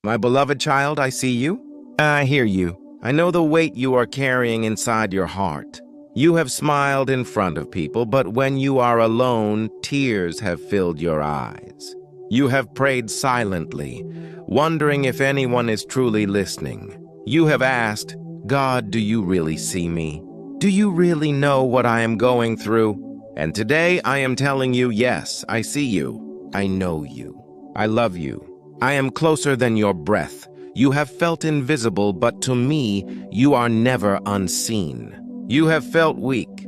My beloved child, I see you. I hear you. I know the weight you are carrying inside your heart. You have smiled in front of people, but when you are alone, tears have filled your eyes. You have prayed silently, wondering if anyone is truly listening. You have asked, God, do you really see me? Do you really know what I am going through? And today I am telling you, yes, I see you. I know you. I love you. I am closer than your breath. You have felt invisible, but to me, you are never unseen. You have felt weak,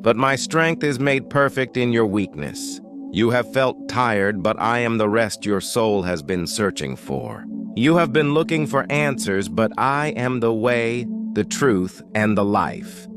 but my strength is made perfect in your weakness. You have felt tired, but I am the rest your soul has been searching for. You have been looking for answers, but I am the way, the truth, and the life.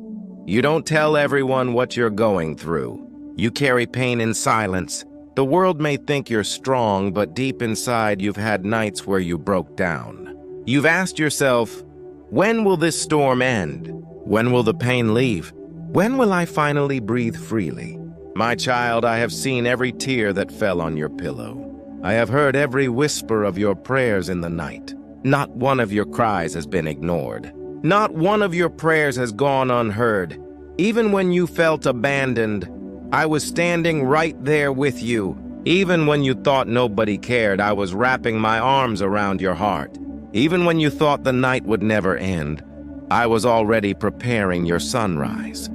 You don't tell everyone what you're going through. You carry pain in silence. The world may think you're strong, but deep inside you've had nights where you broke down. You've asked yourself, when will this storm end? When will the pain leave? When will I finally breathe freely? My child, I have seen every tear that fell on your pillow. I have heard every whisper of your prayers in the night. Not one of your cries has been ignored. Not one of your prayers has gone unheard. Even when you felt abandoned, I was standing right there with you. Even when you thought nobody cared, I was wrapping my arms around your heart. Even when you thought the night would never end, I was already preparing your sunrise.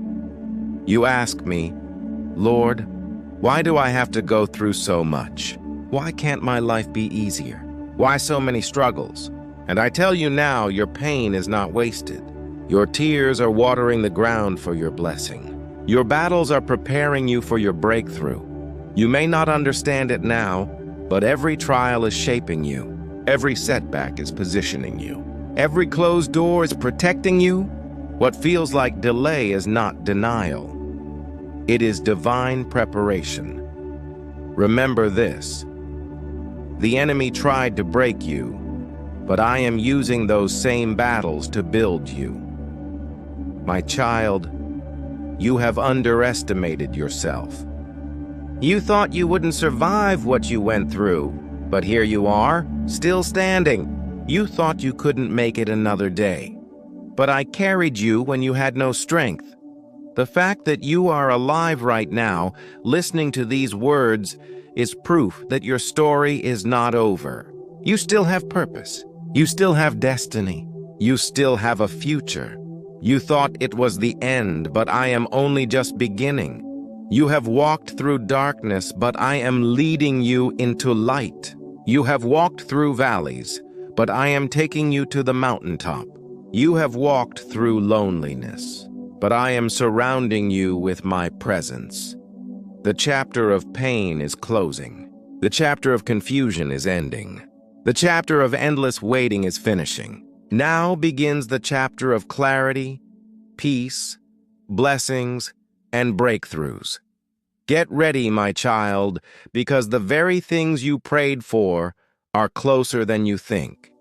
You ask me, Lord, why do I have to go through so much? Why can't my life be easier? Why so many struggles? And I tell you now, your pain is not wasted. Your tears are watering the ground for your blessing. Your battles are preparing you for your breakthrough. You may not understand it now, but every trial is shaping you. Every setback is positioning you. Every closed door is protecting you. What feels like delay is not denial. It is divine preparation. Remember this. The enemy tried to break you, but I am using those same battles to build you. My child, you have underestimated yourself. You thought you wouldn't survive what you went through, but here you are, still standing. You thought you couldn't make it another day, but I carried you when you had no strength. The fact that you are alive right now, listening to these words, is proof that your story is not over. You still have purpose. You still have destiny. You still have a future. You thought it was the end, but I am only just beginning. You have walked through darkness, but I am leading you into light. You have walked through valleys, but I am taking you to the mountaintop. You have walked through loneliness, but I am surrounding you with my presence. The chapter of pain is closing. The chapter of confusion is ending. The chapter of endless waiting is finishing. Now begins the chapter of clarity, peace, blessings, and breakthroughs. Get ready, my child, because the very things you prayed for are closer than you think.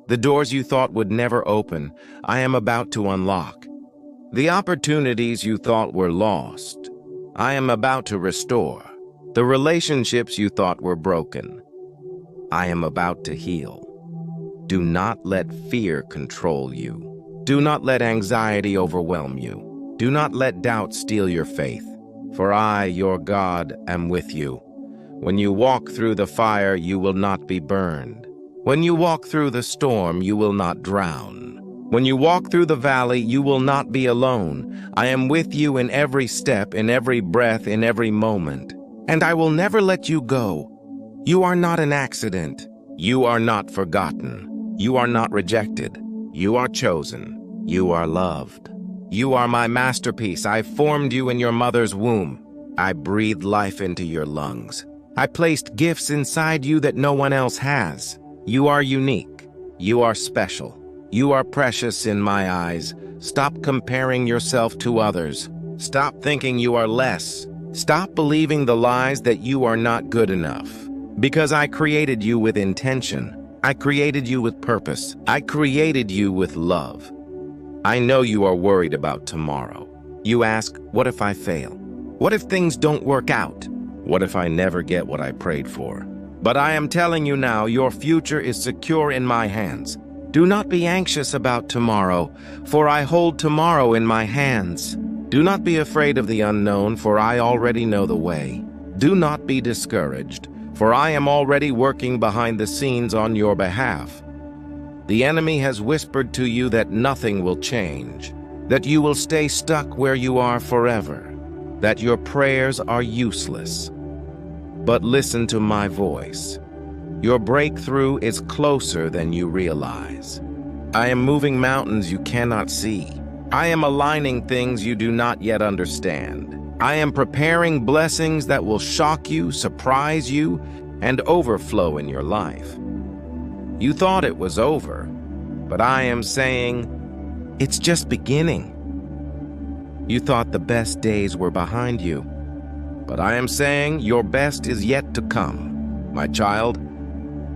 The doors you thought would never open, I am about to unlock. The opportunities you thought were lost, I am about to restore. The relationships you thought were broken, I am about to heal. Do not let fear control you. Do not let anxiety overwhelm you. Do not let doubt steal your faith. For I, your God, am with you. When you walk through the fire, you will not be burned. When you walk through the storm, you will not drown. When you walk through the valley, you will not be alone. I am with you in every step, in every breath, in every moment. And I will never let you go. You are not an accident. You are not forgotten. You are not rejected. You are chosen. You are loved. You are my masterpiece. I formed you in your mother's womb. I breathed life into your lungs. I placed gifts inside you that no one else has. You are unique. You are special. You are precious in my eyes. Stop comparing yourself to others. Stop thinking you are less. Stop believing the lies that you are not good enough. Because I created you with intention. I created you with purpose. I created you with love. I know you are worried about tomorrow. You ask, what if I fail? What if things don't work out? What if I never get what I prayed for? But I am telling you now, your future is secure in my hands. Do not be anxious about tomorrow, for I hold tomorrow in my hands. Do not be afraid of the unknown, for I already know the way. Do not be discouraged, for I am already working behind the scenes on your behalf. The enemy has whispered to you that nothing will change, that you will stay stuck where you are forever, that your prayers are useless. But listen to my voice. Your breakthrough is closer than you realize. I am moving mountains you cannot see. I am aligning things you do not yet understand. I am preparing blessings that will shock you, surprise you, and overflow in your life. You thought it was over, but I am saying it's just beginning. You thought the best days were behind you, but I am saying your best is yet to come. My child,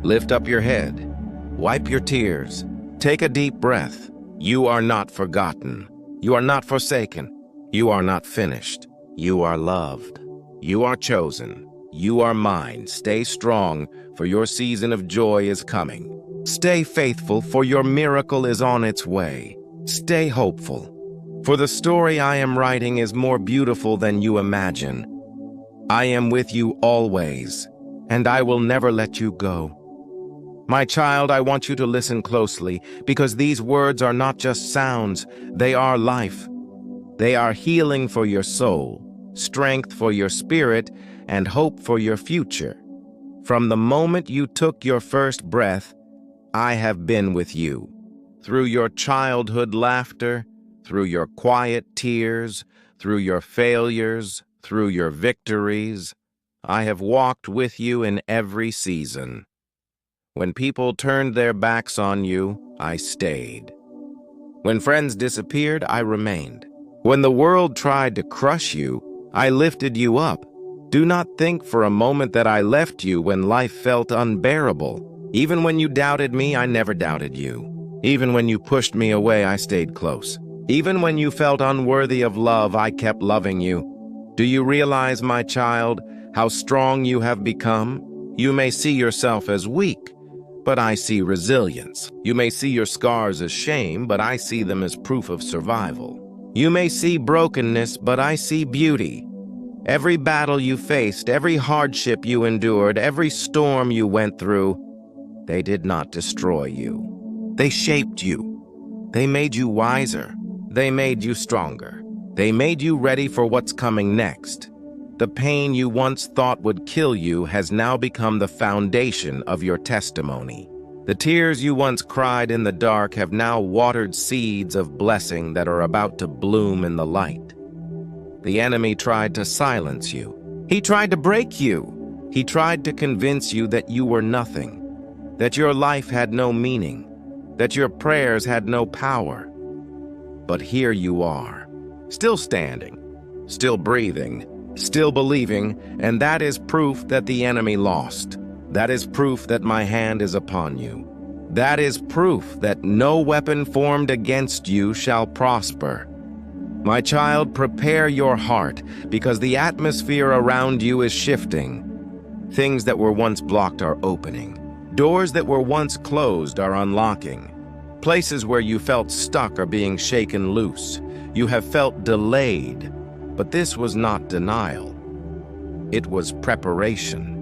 lift up your head, wipe your tears, take a deep breath. You are not forgotten. You are not forsaken. You are not finished. You are loved. You are chosen. You are mine. Stay strong, for your season of joy is coming. Stay faithful, for your miracle is on its way. Stay hopeful, for the story I am writing is more beautiful than you imagine. I am with you always, and I will never let you go. My child, I want you to listen closely, because these words are not just sounds, they are life. They are healing for your soul, strength for your spirit, and hope for your future. From the moment you took your first breath, I have been with you. Through your childhood laughter, through your quiet tears, through your failures, through your victories, I have walked with you in every season. When people turned their backs on you, I stayed. When friends disappeared, I remained. When the world tried to crush you, I lifted you up. Do not think for a moment that I left you when life felt unbearable. Even when you doubted me, I never doubted you. Even when you pushed me away, I stayed close. Even when you felt unworthy of love, I kept loving you. Do you realize, my child, how strong you have become? You may see yourself as weak, but I see resilience. You may see your scars as shame, but I see them as proof of survival. You may see brokenness, but I see beauty. Every battle you faced, every hardship you endured, every storm you went through, they did not destroy you. They shaped you. They made you wiser. They made you stronger. They made you ready for what's coming next. The pain you once thought would kill you has now become the foundation of your testimony. The tears you once cried in the dark have now watered seeds of blessing that are about to bloom in the light. The enemy tried to silence you. He tried to break you. He tried to convince you that you were nothing, that your life had no meaning, that your prayers had no power. But here you are, still standing, still breathing, still believing, and that is proof that the enemy lost. That is proof that my hand is upon you. That is proof that no weapon formed against you shall prosper. My child, prepare your heart, because the atmosphere around you is shifting. Things that were once blocked are opening. Doors that were once closed are unlocking. Places where you felt stuck are being shaken loose. You have felt delayed, but this was not denial. It was preparation.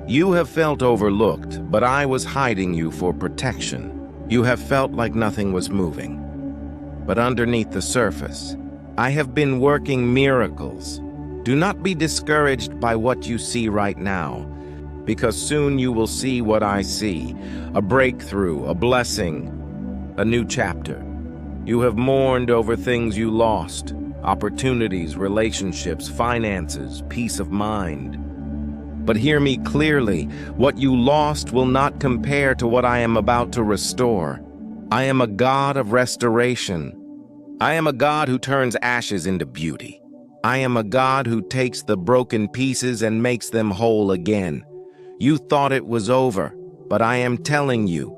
You have felt overlooked, but I was hiding you for protection. You have felt like nothing was moving. But underneath the surface, I have been working miracles. Do not be discouraged by what you see right now, because soon you will see what I see, a breakthrough, a blessing, a new chapter. You have mourned over things you lost, opportunities, relationships, finances, peace of mind. But hear me clearly, what you lost will not compare to what I am about to restore. I am a God of restoration. I am a God who turns ashes into beauty. I am a God who takes the broken pieces and makes them whole again. You thought it was over, but I am telling you,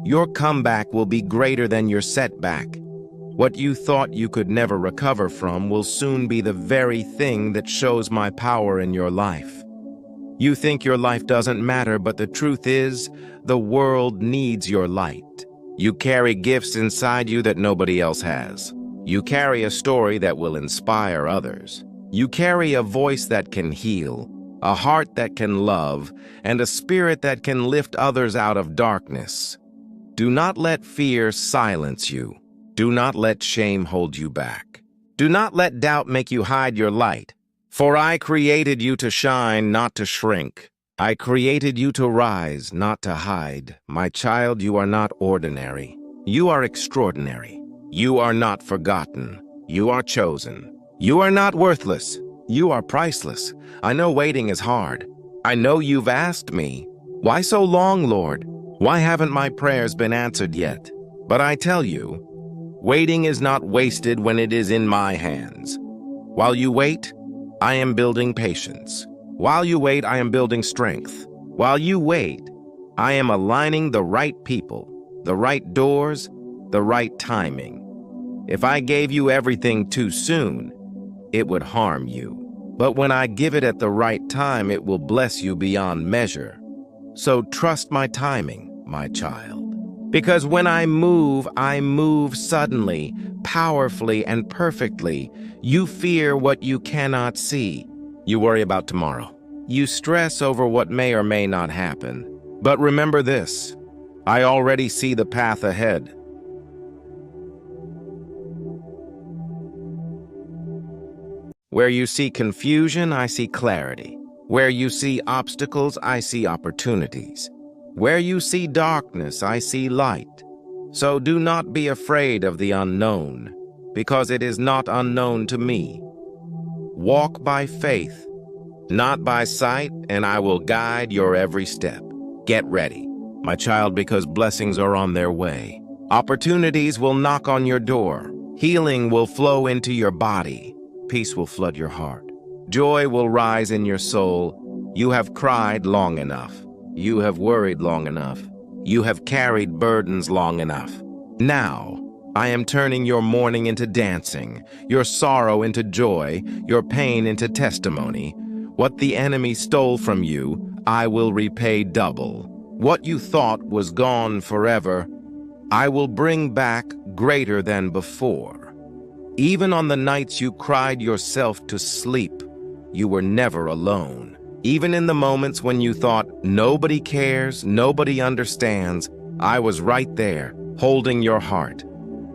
your comeback will be greater than your setback. What you thought you could never recover from will soon be the very thing that shows my power in your life. You think your life doesn't matter, but the truth is, the world needs your light. You carry gifts inside you that nobody else has. You carry a story that will inspire others. You carry a voice that can heal, a heart that can love, and a spirit that can lift others out of darkness. Do not let fear silence you. Do not let shame hold you back. Do not let doubt make you hide your light. For I created you to shine, not to shrink. I created you to rise, not to hide. My child, you are not ordinary. You are extraordinary. You are not forgotten. You are chosen. You are not worthless. You are priceless. I know waiting is hard. I know you've asked me, "Why so long, Lord? Why haven't my prayers been answered yet?" But I tell you, waiting is not wasted when it is in my hands. While you wait, I am building patience. While you wait, I am building strength. While you wait, I am aligning the right people, the right doors, the right timing. If I gave you everything too soon, it would harm you. But when I give it at the right time, it will bless you beyond measure. So trust my timing, my child. Because when I move suddenly, powerfully, and perfectly. You fear what you cannot see. You worry about tomorrow. You stress over what may or may not happen. But remember this, I already see the path ahead. Where you see confusion, I see clarity. Where you see obstacles, I see opportunities. Where you see darkness, I see light. So do not be afraid of the unknown, because it is not unknown to me. Walk by faith, not by sight, and I will guide your every step. Get ready, my child, because blessings are on their way. Opportunities will knock on your door. Healing will flow into your body. Peace will flood your heart. Joy will rise in your soul. You have cried long enough. You have worried long enough. You have carried burdens long enough. Now, I am turning your mourning into dancing, your sorrow into joy, your pain into testimony. What the enemy stole from you, I will repay double. What you thought was gone forever, I will bring back greater than before. Even on the nights you cried yourself to sleep, you were never alone. Even in the moments when you thought, nobody cares, nobody understands, I was right there, holding your heart.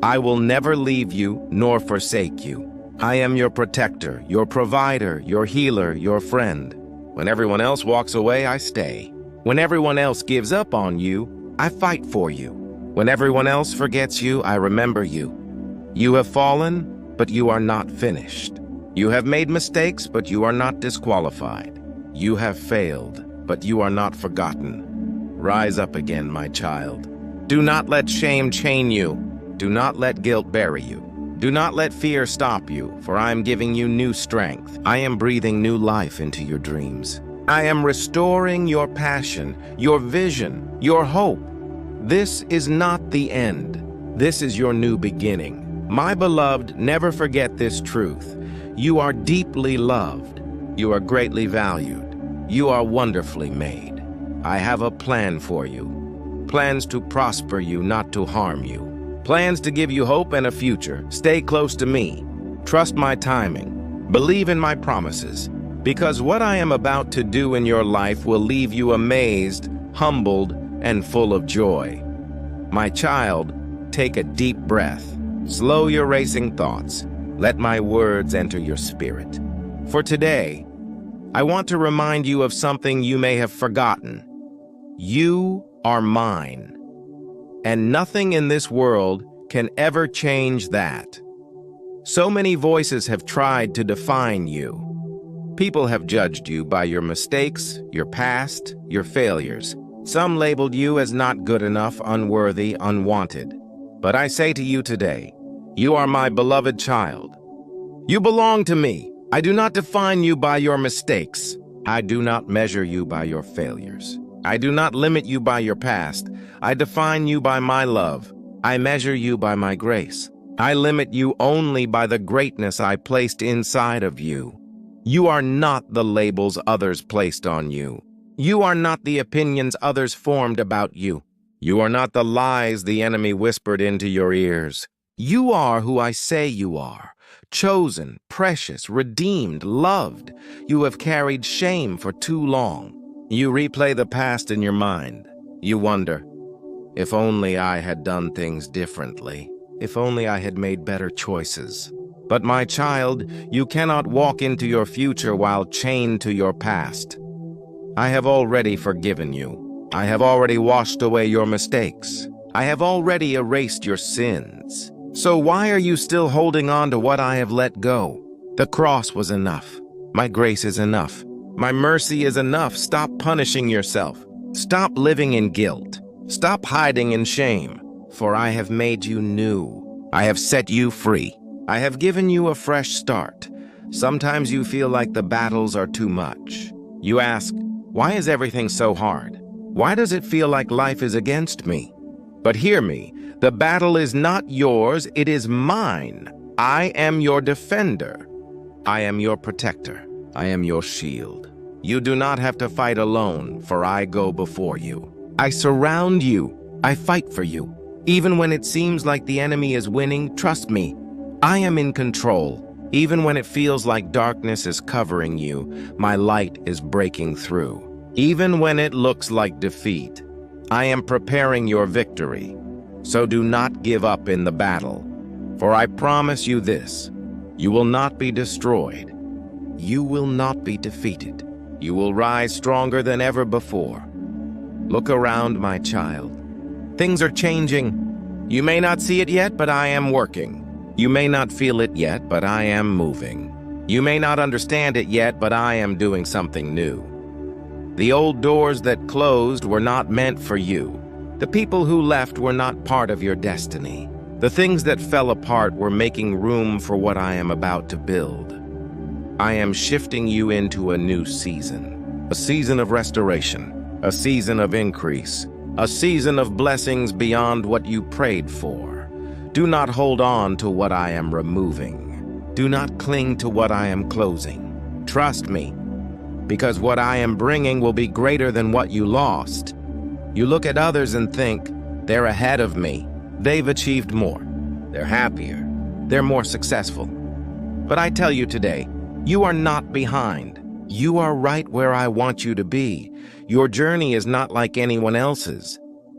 I will never leave you nor forsake you. I am your protector, your provider, your healer, your friend. When everyone else walks away, I stay. When everyone else gives up on you, I fight for you. When everyone else forgets you, I remember you. You have fallen, but you are not finished. You have made mistakes, but you are not disqualified. You have failed, but you are not forgotten. Rise up again, my child. Do not let shame chain you. Do not let guilt bury you. Do not let fear stop you, for I am giving you new strength. I am breathing new life into your dreams. I am restoring your passion, your vision, your hope. This is not the end. This is your new beginning. My beloved, never forget this truth. You are deeply loved. You are greatly valued. You are wonderfully made. I have a plan for you. Plans to prosper you, not to harm you. Plans to give you hope and a future. Stay close to me. Trust my timing. Believe in my promises. Because what I am about to do in your life will leave you amazed, humbled, and full of joy. My child, take a deep breath. Slow your racing thoughts. Let my words enter your spirit. For today, I want to remind you of something you may have forgotten. You are mine. And nothing in this world can ever change that. So many voices have tried to define you. People have judged you by your mistakes, your past, your failures. Some labeled you as not good enough, unworthy, unwanted. But I say to you today, you are my beloved child. You belong to me. I do not define you by your mistakes. I do not measure you by your failures. I do not limit you by your past. I define you by my love. I measure you by my grace. I limit you only by the greatness I placed inside of you. You are not the labels others placed on you. You are not the opinions others formed about you. You are not the lies the enemy whispered into your ears. You are who I say you are. Chosen, precious, redeemed, loved. You have carried shame for too long. You replay the past in your mind. You wonder, if only I had done things differently. If only I had made better choices. But my child, you cannot walk into your future while chained to your past. I have already forgiven you. I have already washed away your mistakes. I have already erased your sins. So why are you still holding on to what I have let go? The cross was enough. My grace is enough. My mercy is enough. Stop punishing yourself. Stop living in guilt. Stop hiding in shame. For I have made you new. I have set you free. I have given you a fresh start. Sometimes you feel like the battles are too much. You ask, why is everything so hard? Why does it feel like life is against me? But hear me, the battle is not yours, it is mine. I am your defender. I am your protector. I am your shield. You do not have to fight alone, for I go before you. I surround you. I fight for you. Even when it seems like the enemy is winning, trust me, I am in control. Even when it feels like darkness is covering you, my light is breaking through. Even when it looks like defeat, I am preparing your victory. So do not give up in the battle. For I promise you this, you will not be destroyed. You will not be defeated. You will rise stronger than ever before. Look around, my child. Things are changing. You may not see it yet, but I am working. You may not feel it yet, but I am moving. You may not understand it yet, but I am doing something new. The old doors that closed were not meant for you. The people who left were not part of your destiny. The things that fell apart were making room for what I am about to build. I am shifting you into a new season. A season of restoration. A season of increase. A season of blessings beyond what you prayed for. Do not hold on to what I am removing. Do not cling to what I am closing. Trust me, because what I am bringing will be greater than what you lost. You look at others and think, they're ahead of me. They've achieved more. They're happier. They're more successful. But I tell you today, you are not behind. You are right where I want you to be. Your journey is not like anyone else's.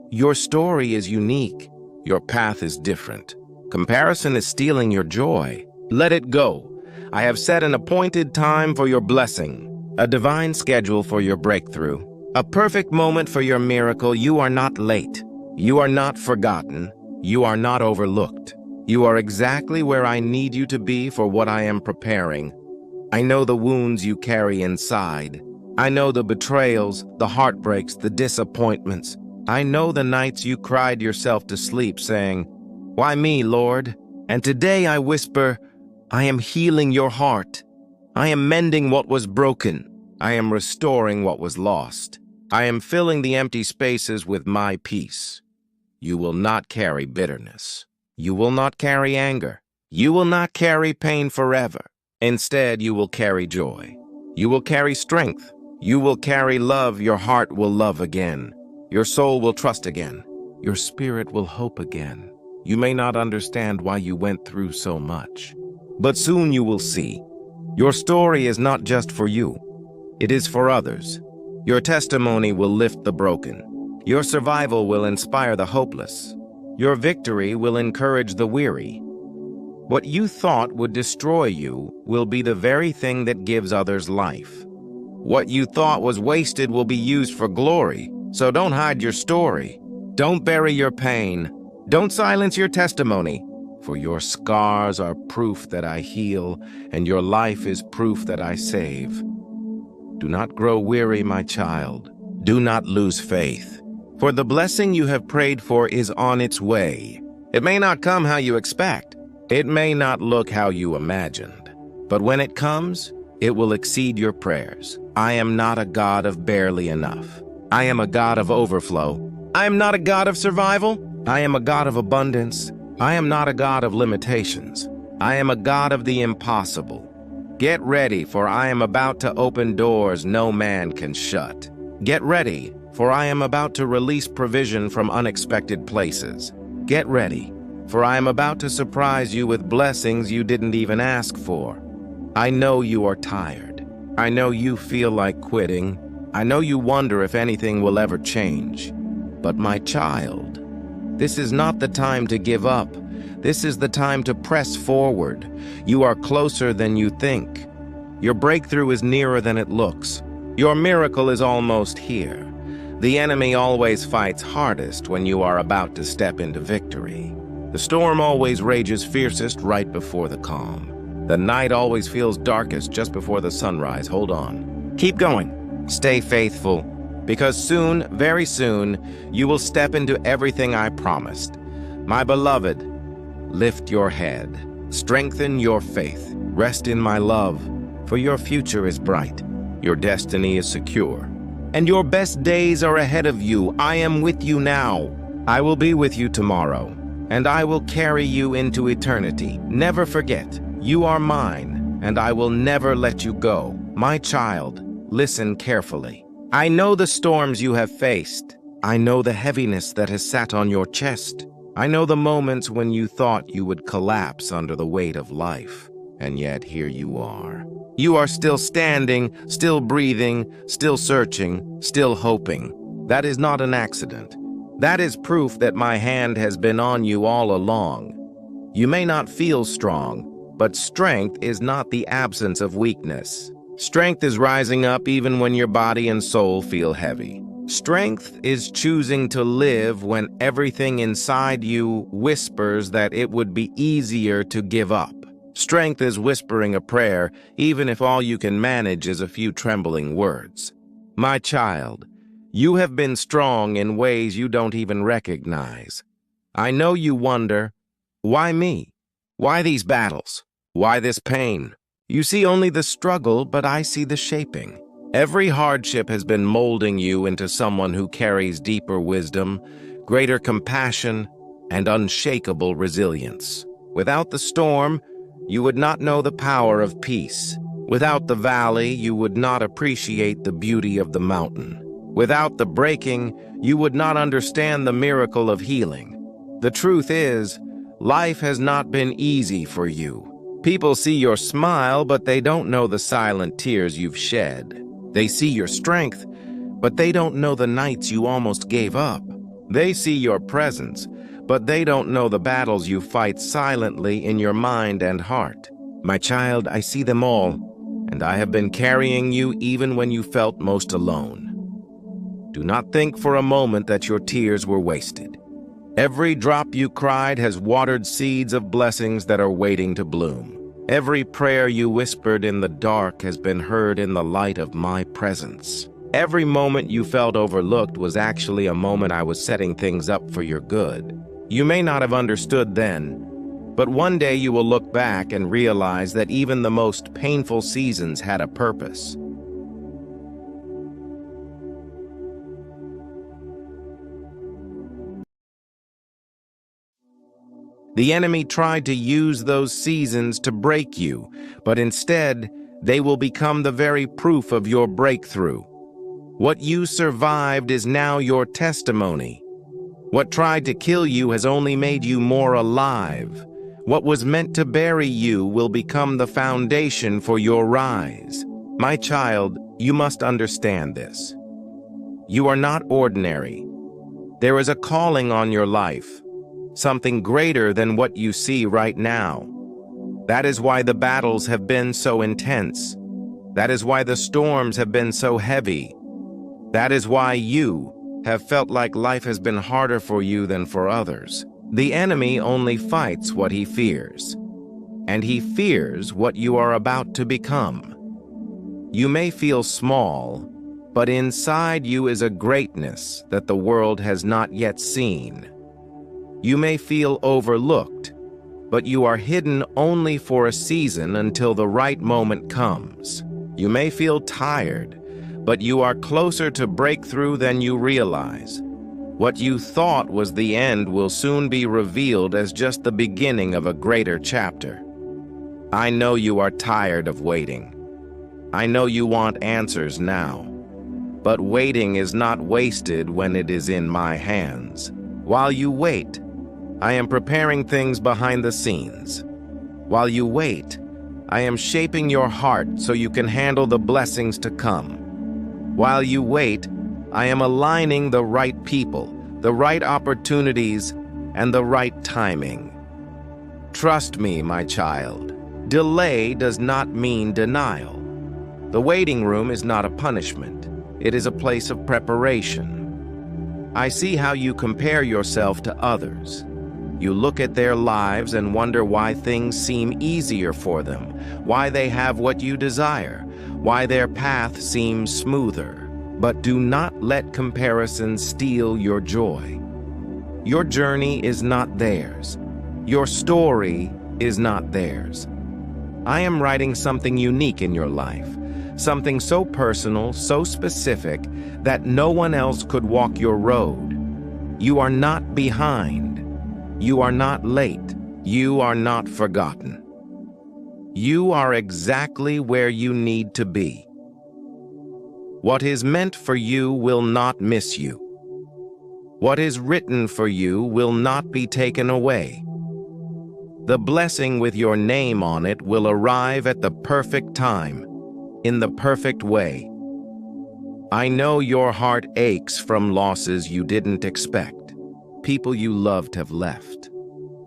Your story is unique. Your path is different. Comparison is stealing your joy. Let it go. I have set an appointed time for your blessing, a divine schedule for your breakthrough, a perfect moment for your miracle. You are not late. You are not forgotten. You are not overlooked. You are exactly where I need you to be for what I am preparing. I know the wounds you carry inside. I know the betrayals, the heartbreaks, the disappointments. I know the nights you cried yourself to sleep saying, "Why me, Lord?" And today I whisper, I am healing your heart. I am mending what was broken. I am restoring what was lost. I am filling the empty spaces with my peace. You will not carry bitterness. You will not carry anger. You will not carry pain forever. Instead, you will carry joy. You will carry strength. You will carry love. Your heart will love again. Your soul will trust again. Your spirit will hope again. You may not understand why you went through so much, but soon you will see. Your story is not just for you. It is for others. Your testimony will lift the broken. Your survival will inspire the hopeless. Your victory will encourage the weary. What you thought would destroy you will be the very thing that gives others life. What you thought was wasted will be used for glory. So don't hide your story. Don't bury your pain. Don't silence your testimony. For your scars are proof that I heal, and your life is proof that I save. Do not grow weary, my child. Do not lose faith. For the blessing you have prayed for is on its way. It may not come how you expect. It may not look how you imagined. But when it comes, it will exceed your prayers. I am not a God of barely enough. I am a God of overflow. I am not a God of survival. I am a God of abundance. I am not a God of limitations. I am a God of the impossible. Get ready, for I am about to open doors no man can shut. Get ready, for I am about to release provision from unexpected places. Get ready, for I am about to surprise you with blessings you didn't even ask for. I know you are tired. I know you feel like quitting. I know you wonder if anything will ever change. But my child, this is not the time to give up. This is the time to press forward. You are closer than you think. Your breakthrough is nearer than it looks. Your miracle is almost here. The enemy always fights hardest when you are about to step into victory. The storm always rages fiercest right before the calm. The night always feels darkest just before the sunrise. Hold on. Keep going. Stay faithful, because soon, very soon, you will step into everything I promised. My beloved, lift your head. Strengthen your faith. Rest in my love, for your future is bright. Your destiny is secure. And your best days are ahead of you. I am with you now. I will be with you tomorrow, and I will carry you into eternity. Never forget, you are mine, and I will never let you go. My child, listen carefully. I know the storms you have faced. I know the heaviness that has sat on your chest. I know the moments when you thought you would collapse under the weight of life, and yet here you are. You are still standing, still breathing, still searching, still hoping. That is not an accident. That is proof that my hand has been on you all along. You may not feel strong, but strength is not the absence of weakness. Strength is rising up even when your body and soul feel heavy. Strength is choosing to live when everything inside you whispers that it would be easier to give up. Strength is whispering a prayer, even if all you can manage is a few trembling words. My child, you have been strong in ways you don't even recognize. I know you wonder, why me? Why these battles? Why this pain? You see only the struggle, but I see the shaping. Every hardship has been molding you into someone who carries deeper wisdom, greater compassion, and unshakable resilience. Without the storm, you would not know the power of peace. Without the valley, you would not appreciate the beauty of the mountain. Without the breaking, you would not understand the miracle of healing. The truth is, life has not been easy for you. People see your smile, but they don't know the silent tears you've shed. They see your strength, but they don't know the nights you almost gave up. They see your presence, but they don't know the battles you fight silently in your mind and heart. My child, I see them all, and I have been carrying you even when you felt most alone. Do not think for a moment that your tears were wasted. Every drop you cried has watered seeds of blessings that are waiting to bloom. Every prayer you whispered in the dark has been heard in the light of my presence. Every moment you felt overlooked was actually a moment I was setting things up for your good. You may not have understood then, but one day you will look back and realize that even the most painful seasons had a purpose. The enemy tried to use those seasons to break you, but instead, they will become the very proof of your breakthrough. What you survived is now your testimony. What tried to kill you has only made you more alive. What was meant to bury you will become the foundation for your rise. My child, you must understand this. You are not ordinary. There is a calling on your life. Something greater than what you see right now. That is why the battles have been so intense. That is why the storms have been so heavy. That is why you have felt like life has been harder for you than for others. The enemy only fights what he fears, and he fears what you are about to become. You may feel small, but inside you is a greatness that the world has not yet seen. You may feel overlooked, but you are hidden only for a season until the right moment comes. You may feel tired, but you are closer to breakthrough than you realize. What you thought was the end will soon be revealed as just the beginning of a greater chapter. I know you are tired of waiting. I know you want answers now. But waiting is not wasted when it is in my hands. While you wait, I am preparing things behind the scenes. While you wait, I am shaping your heart so you can handle the blessings to come. While you wait, I am aligning the right people, the right opportunities, and the right timing. Trust me, my child. Delay does not mean denial. The waiting room is not a punishment. It is a place of preparation. I see how you compare yourself to others. You look at their lives and wonder why things seem easier for them, why they have what you desire, why their path seems smoother. But do not let comparison steal your joy. Your journey is not theirs. Your story is not theirs. I am writing something unique in your life, something so personal, so specific, that no one else could walk your road. You are not behind. You are not late. You are not forgotten. You are exactly where you need to be. What is meant for you will not miss you. What is written for you will not be taken away. The blessing with your name on it will arrive at the perfect time, in the perfect way. I know your heart aches from losses you didn't expect. People you loved have left.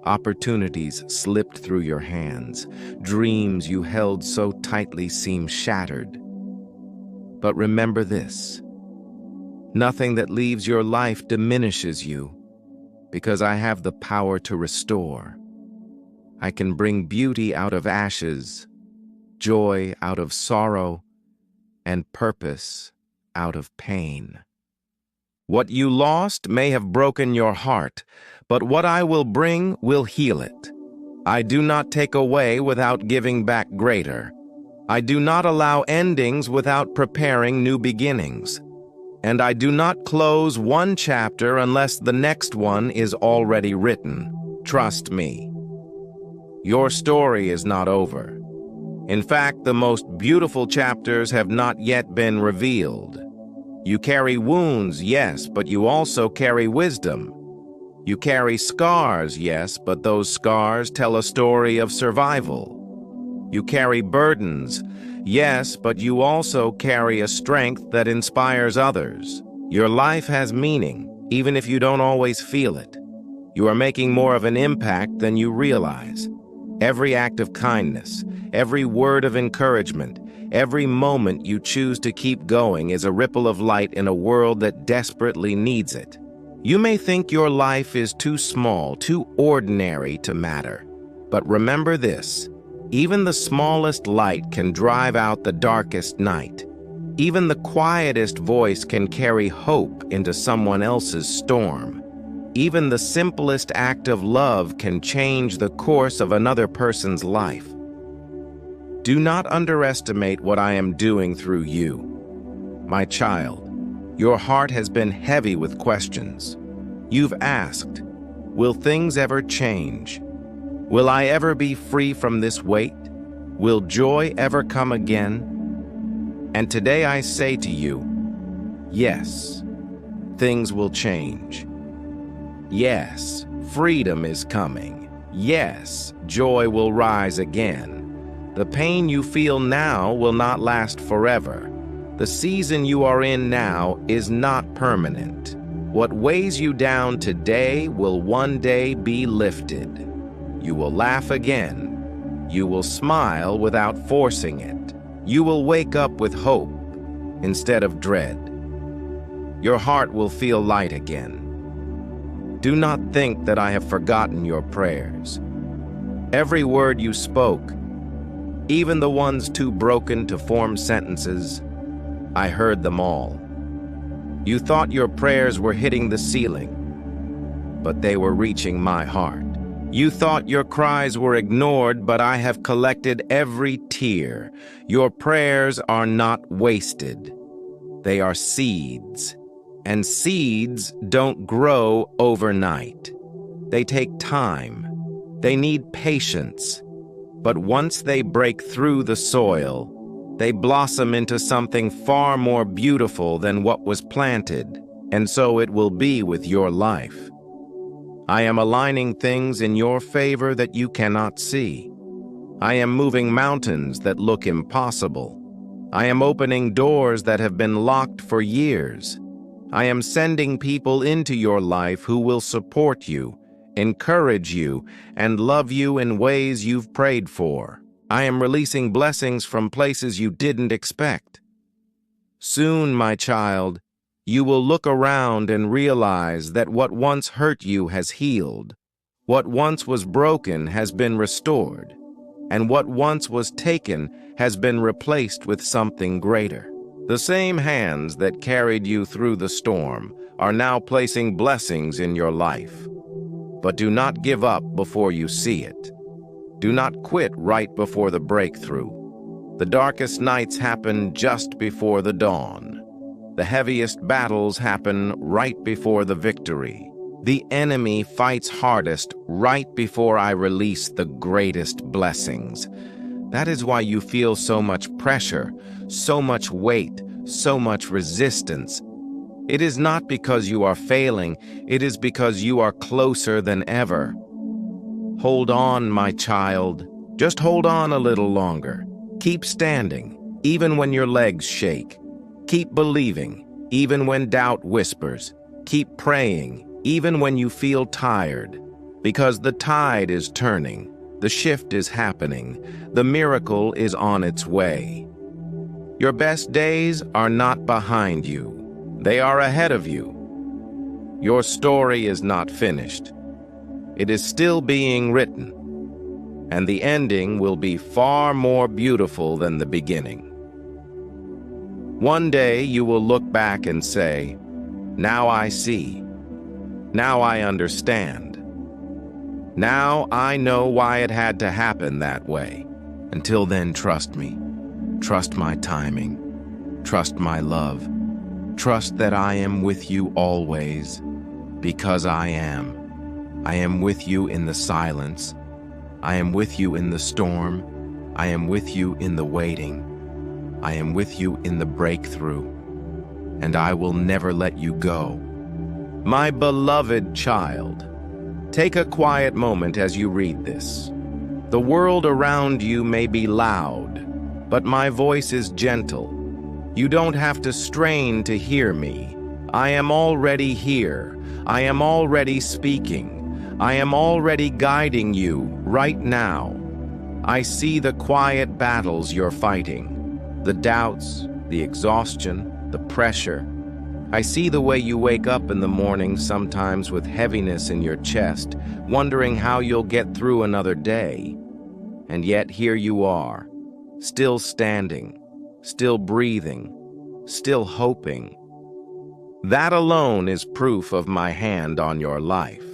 Opportunities slipped through your hands. Dreams you held so tightly seem shattered. But remember this: nothing that leaves your life diminishes you, because I have the power to restore. I can bring beauty out of ashes, joy out of sorrow, and purpose out of pain. What you lost may have broken your heart, but what I will bring will heal it. I do not take away without giving back greater. I do not allow endings without preparing new beginnings. And I do not close one chapter unless the next one is already written. Trust me. Your story is not over. In fact, the most beautiful chapters have not yet been revealed. You carry wounds, yes, but you also carry wisdom. You carry scars, yes, but those scars tell a story of survival. You carry burdens, yes, but you also carry a strength that inspires others. Your life has meaning, even if you don't always feel it. You are making more of an impact than you realize. Every act of kindness, every word of encouragement, every moment you choose to keep going is a ripple of light in a world that desperately needs it. You may think your life is too small, too ordinary to matter. But remember this: even the smallest light can drive out the darkest night. Even the quietest voice can carry hope into someone else's storm. Even the simplest act of love can change the course of another person's life. Do not underestimate what I am doing through you. My child, your heart has been heavy with questions. You've asked, will things ever change? Will I ever be free from this weight? Will joy ever come again? And today I say to you, yes, things will change. Yes, freedom is coming. Yes, joy will rise again. The pain you feel now will not last forever. The season you are in now is not permanent. What weighs you down today will one day be lifted. You will laugh again. You will smile without forcing it. You will wake up with hope instead of dread. Your heart will feel light again. Do not think that I have forgotten your prayers. Every word you spoke, even the ones too broken to form sentences, I heard them all. You thought your prayers were hitting the ceiling, but they were reaching my heart. You thought your cries were ignored, but I have collected every tear. Your prayers are not wasted. They are seeds. And seeds don't grow overnight. They take time. They need patience. But once they break through the soil, they blossom into something far more beautiful than what was planted, and so it will be with your life. I am aligning things in your favor that you cannot see. I am moving mountains that look impossible. I am opening doors that have been locked for years. I am sending people into your life who will support you, encourage you, and love you in ways you've prayed for. I am releasing blessings from places you didn't expect. Soon, my child, you will look around and realize that what once hurt you has healed, what once was broken has been restored, and what once was taken has been replaced with something greater. The same hands that carried you through the storm are now placing blessings in your life. But do not give up before you see it. Do not quit right before the breakthrough. The darkest nights happen just before the dawn. The heaviest battles happen right before the victory. The enemy fights hardest right before I release the greatest blessings. That is why you feel so much pressure, so much weight, so much resistance. It is not because you are failing, it is because you are closer than ever. Hold on, my child. Just hold on a little longer. Keep standing, even when your legs shake. Keep believing, even when doubt whispers. Keep praying, even when you feel tired. Because the tide is turning, the shift is happening, the miracle is on its way. Your best days are not behind you. They are ahead of you. Your story is not finished. It is still being written, and the ending will be far more beautiful than the beginning. One day you will look back and say, "Now I see. Now I understand. Now I know why it had to happen that way." Until then, trust me. Trust my timing. Trust my love. Trust that I am with you always, because I am. I am with you in the silence. I am with you in the storm. I am with you in the waiting. I am with you in the breakthrough. And I will never let you go. My beloved child, take a quiet moment as you read this. The world around you may be loud, but my voice is gentle. You don't have to strain to hear me. I am already here. I am already speaking. I am already guiding you right now. I see the quiet battles you're fighting, the doubts, the exhaustion, the pressure. I see the way you wake up in the morning sometimes with heaviness in your chest, wondering how you'll get through another day. And yet here you are, still standing, still breathing, still hoping. That alone is proof of my hand on your life.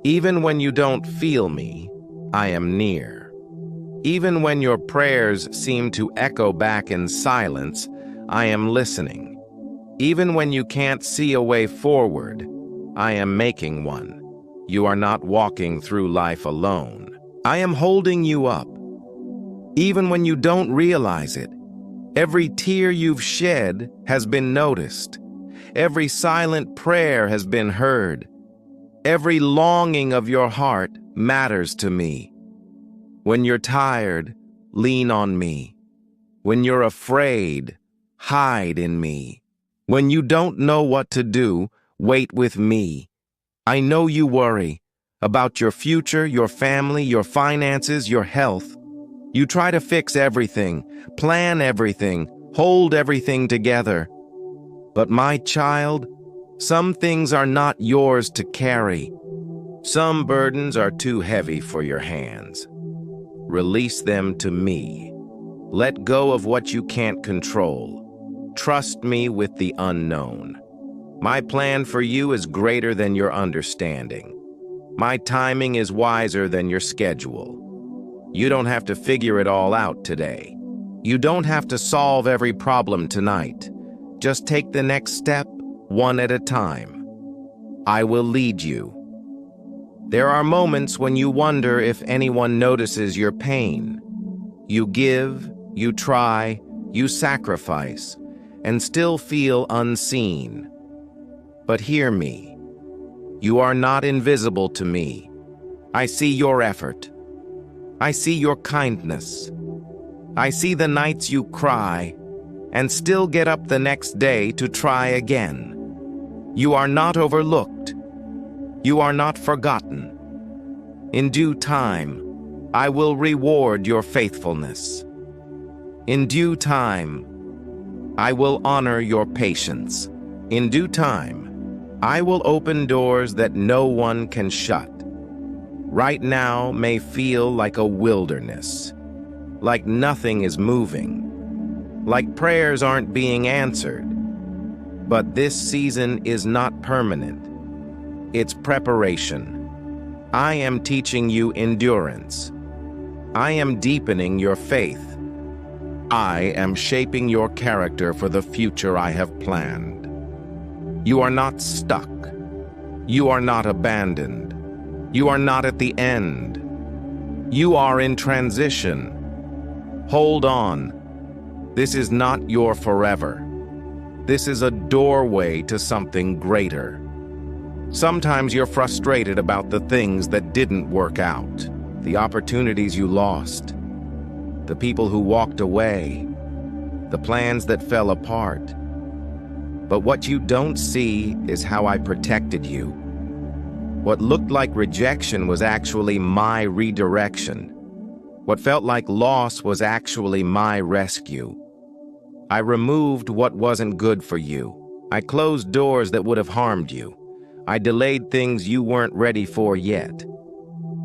Even when you don't feel me, I am near. Even when your prayers seem to echo back in silence, I am listening. Even when you can't see a way forward, I am making one. You are not walking through life alone. I am holding you up. Even when you don't realize it, every tear you've shed has been noticed. Every silent prayer has been heard. Every longing of your heart matters to me. When you're tired, lean on me. When you're afraid, hide in me. When you don't know what to do, wait with me. I know you worry about your future, your family, your finances, your health. You try to fix everything, plan everything, hold everything together. But my child, some things are not yours to carry. Some burdens are too heavy for your hands. Release them to me. Let go of what you can't control. Trust me with the unknown. My plan for you is greater than your understanding. My timing is wiser than your schedule. You don't have to figure it all out today. You don't have to solve every problem tonight. Just take the next step, one at a time. I will lead you. There are moments when you wonder if anyone notices your pain. You give, you try, you sacrifice, and still feel unseen. But hear me. You are not invisible to me. I see your effort. I see your kindness. I see the nights you cry and still get up the next day to try again. You are not overlooked. You are not forgotten. In due time, I will reward your faithfulness. In due time, I will honor your patience. In due time, I will open doors that no one can shut. Right now may feel like a wilderness, like nothing is moving, like prayers aren't being answered. But this season is not permanent. It's preparation. I am teaching you endurance. I am deepening your faith. I am shaping your character for the future I have planned. You are not stuck. You are not abandoned. You are not at the end. You are in transition. Hold on. This is not your forever. This is a doorway to something greater. Sometimes you're frustrated about the things that didn't work out, the opportunities you lost, the people who walked away, the plans that fell apart. But what you don't see is how I protected you. What looked like rejection was actually my redirection. What felt like loss was actually my rescue. I removed what wasn't good for you. I closed doors that would have harmed you. I delayed things you weren't ready for yet.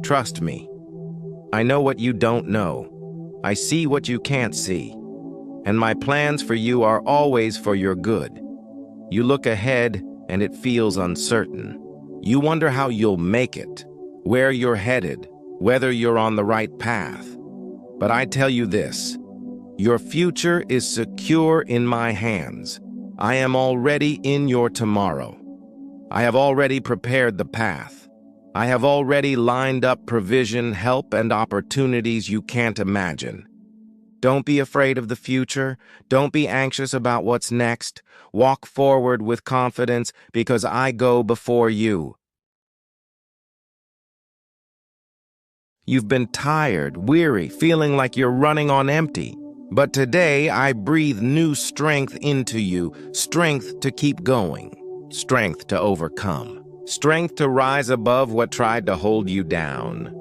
Trust me. I know what you don't know. I see what you can't see. And my plans for you are always for your good. You look ahead and it feels uncertain. You wonder how you'll make it, where you're headed, whether you're on the right path. But I tell you this, your future is secure in my hands. I am already in your tomorrow. I have already prepared the path. I have already lined up provision, help, and opportunities you can't imagine. Don't be afraid of the future. Don't be anxious about what's next. Walk forward with confidence because I go before you. You've been tired, weary, feeling like you're running on empty. But today I breathe new strength into you, strength to keep going, strength to overcome, strength to rise above what tried to hold you down.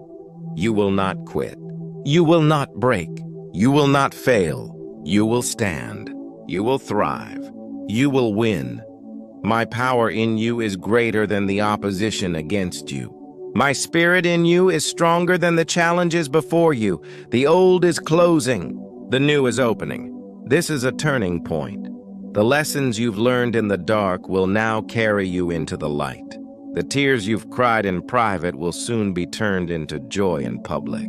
You will not quit. You will not break. You will not fail. You will stand. You will thrive. You will win. My power in you is greater than the opposition against you. My spirit in you is stronger than the challenges before you. The old is closing. The new is opening. This is a turning point. The lessons you've learned in the dark will now carry you into the light. The tears you've cried in private will soon be turned into joy in public.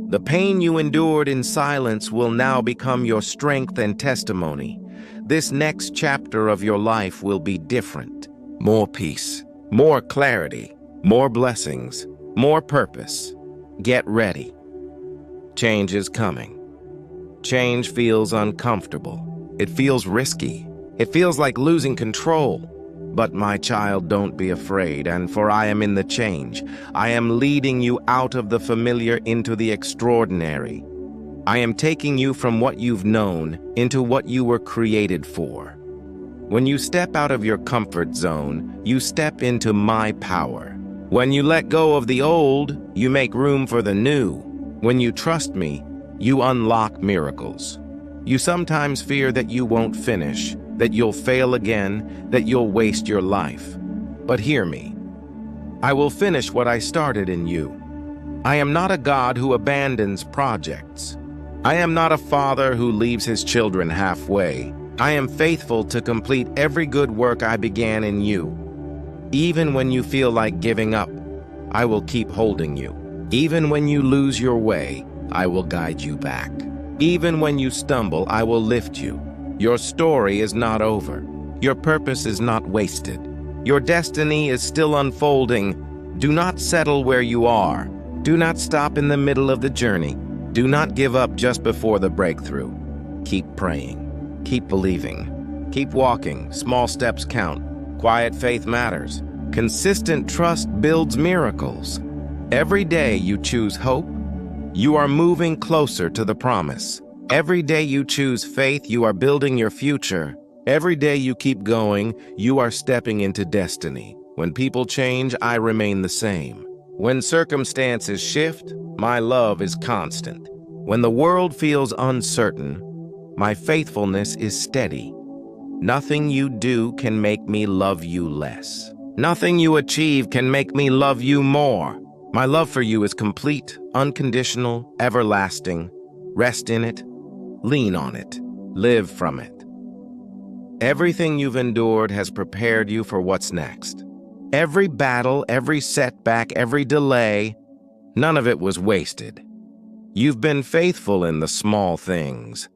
The pain you endured in silence will now become your strength and testimony. This next chapter of your life will be different. More peace, more clarity, more blessings, more purpose. Get ready. Change is coming. Change feels uncomfortable. It feels risky. It feels like losing control. But my child, don't be afraid, and for I am in the change. I am leading you out of the familiar into the extraordinary. I am taking you from what you've known into what you were created for. When you step out of your comfort zone, you step into my power. When you let go of the old, you make room for the new. When you trust me, you unlock miracles. You sometimes fear that you won't finish, that you'll fail again, that you'll waste your life. But hear me. I will finish what I started in you. I am not a God who abandons projects. I am not a father who leaves his children halfway. I am faithful to complete every good work I began in you. Even when you feel like giving up, I will keep holding you. Even when you lose your way, I will guide you back. Even when you stumble, I will lift you. Your story is not over. Your purpose is not wasted. Your destiny is still unfolding, Do not settle where you are. Do not stop in the middle of the journey. Do not give up just before the breakthrough. Keep praying. Keep believing. Keep walking. Small steps count. Quiet faith matters. Consistent trust builds miracles. Every day you choose hope, you are moving closer to the promise. Every day you choose faith, you are building your future. Every day you keep going, you are stepping into destiny. When people change, I remain the same. When circumstances shift, my love is constant. When the world feels uncertain, my faithfulness is steady. Nothing you do can make me love you less. Nothing you achieve can make me love you more. My love for you is complete, unconditional, everlasting. Rest in it, lean on it, live from it. Everything you've endured has prepared you for what's next. Every battle, every setback, every delay, none of it was wasted. You've been faithful in the small things.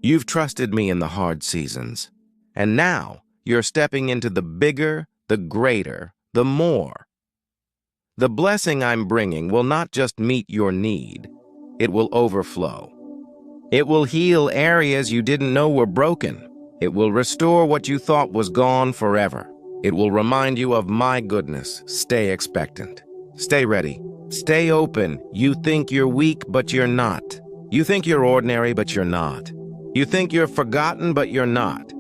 You've trusted me in the hard seasons. And now you're stepping into the bigger, the greater, the more. The blessing I'm bringing will not just meet your need, it will overflow. It will heal areas you didn't know were broken. It will restore what you thought was gone forever. It will remind you of my goodness. Stay expectant. Stay ready. Stay open. You think you're weak, but you're not. You think you're ordinary, but you're not. You think you're forgotten, but you're not.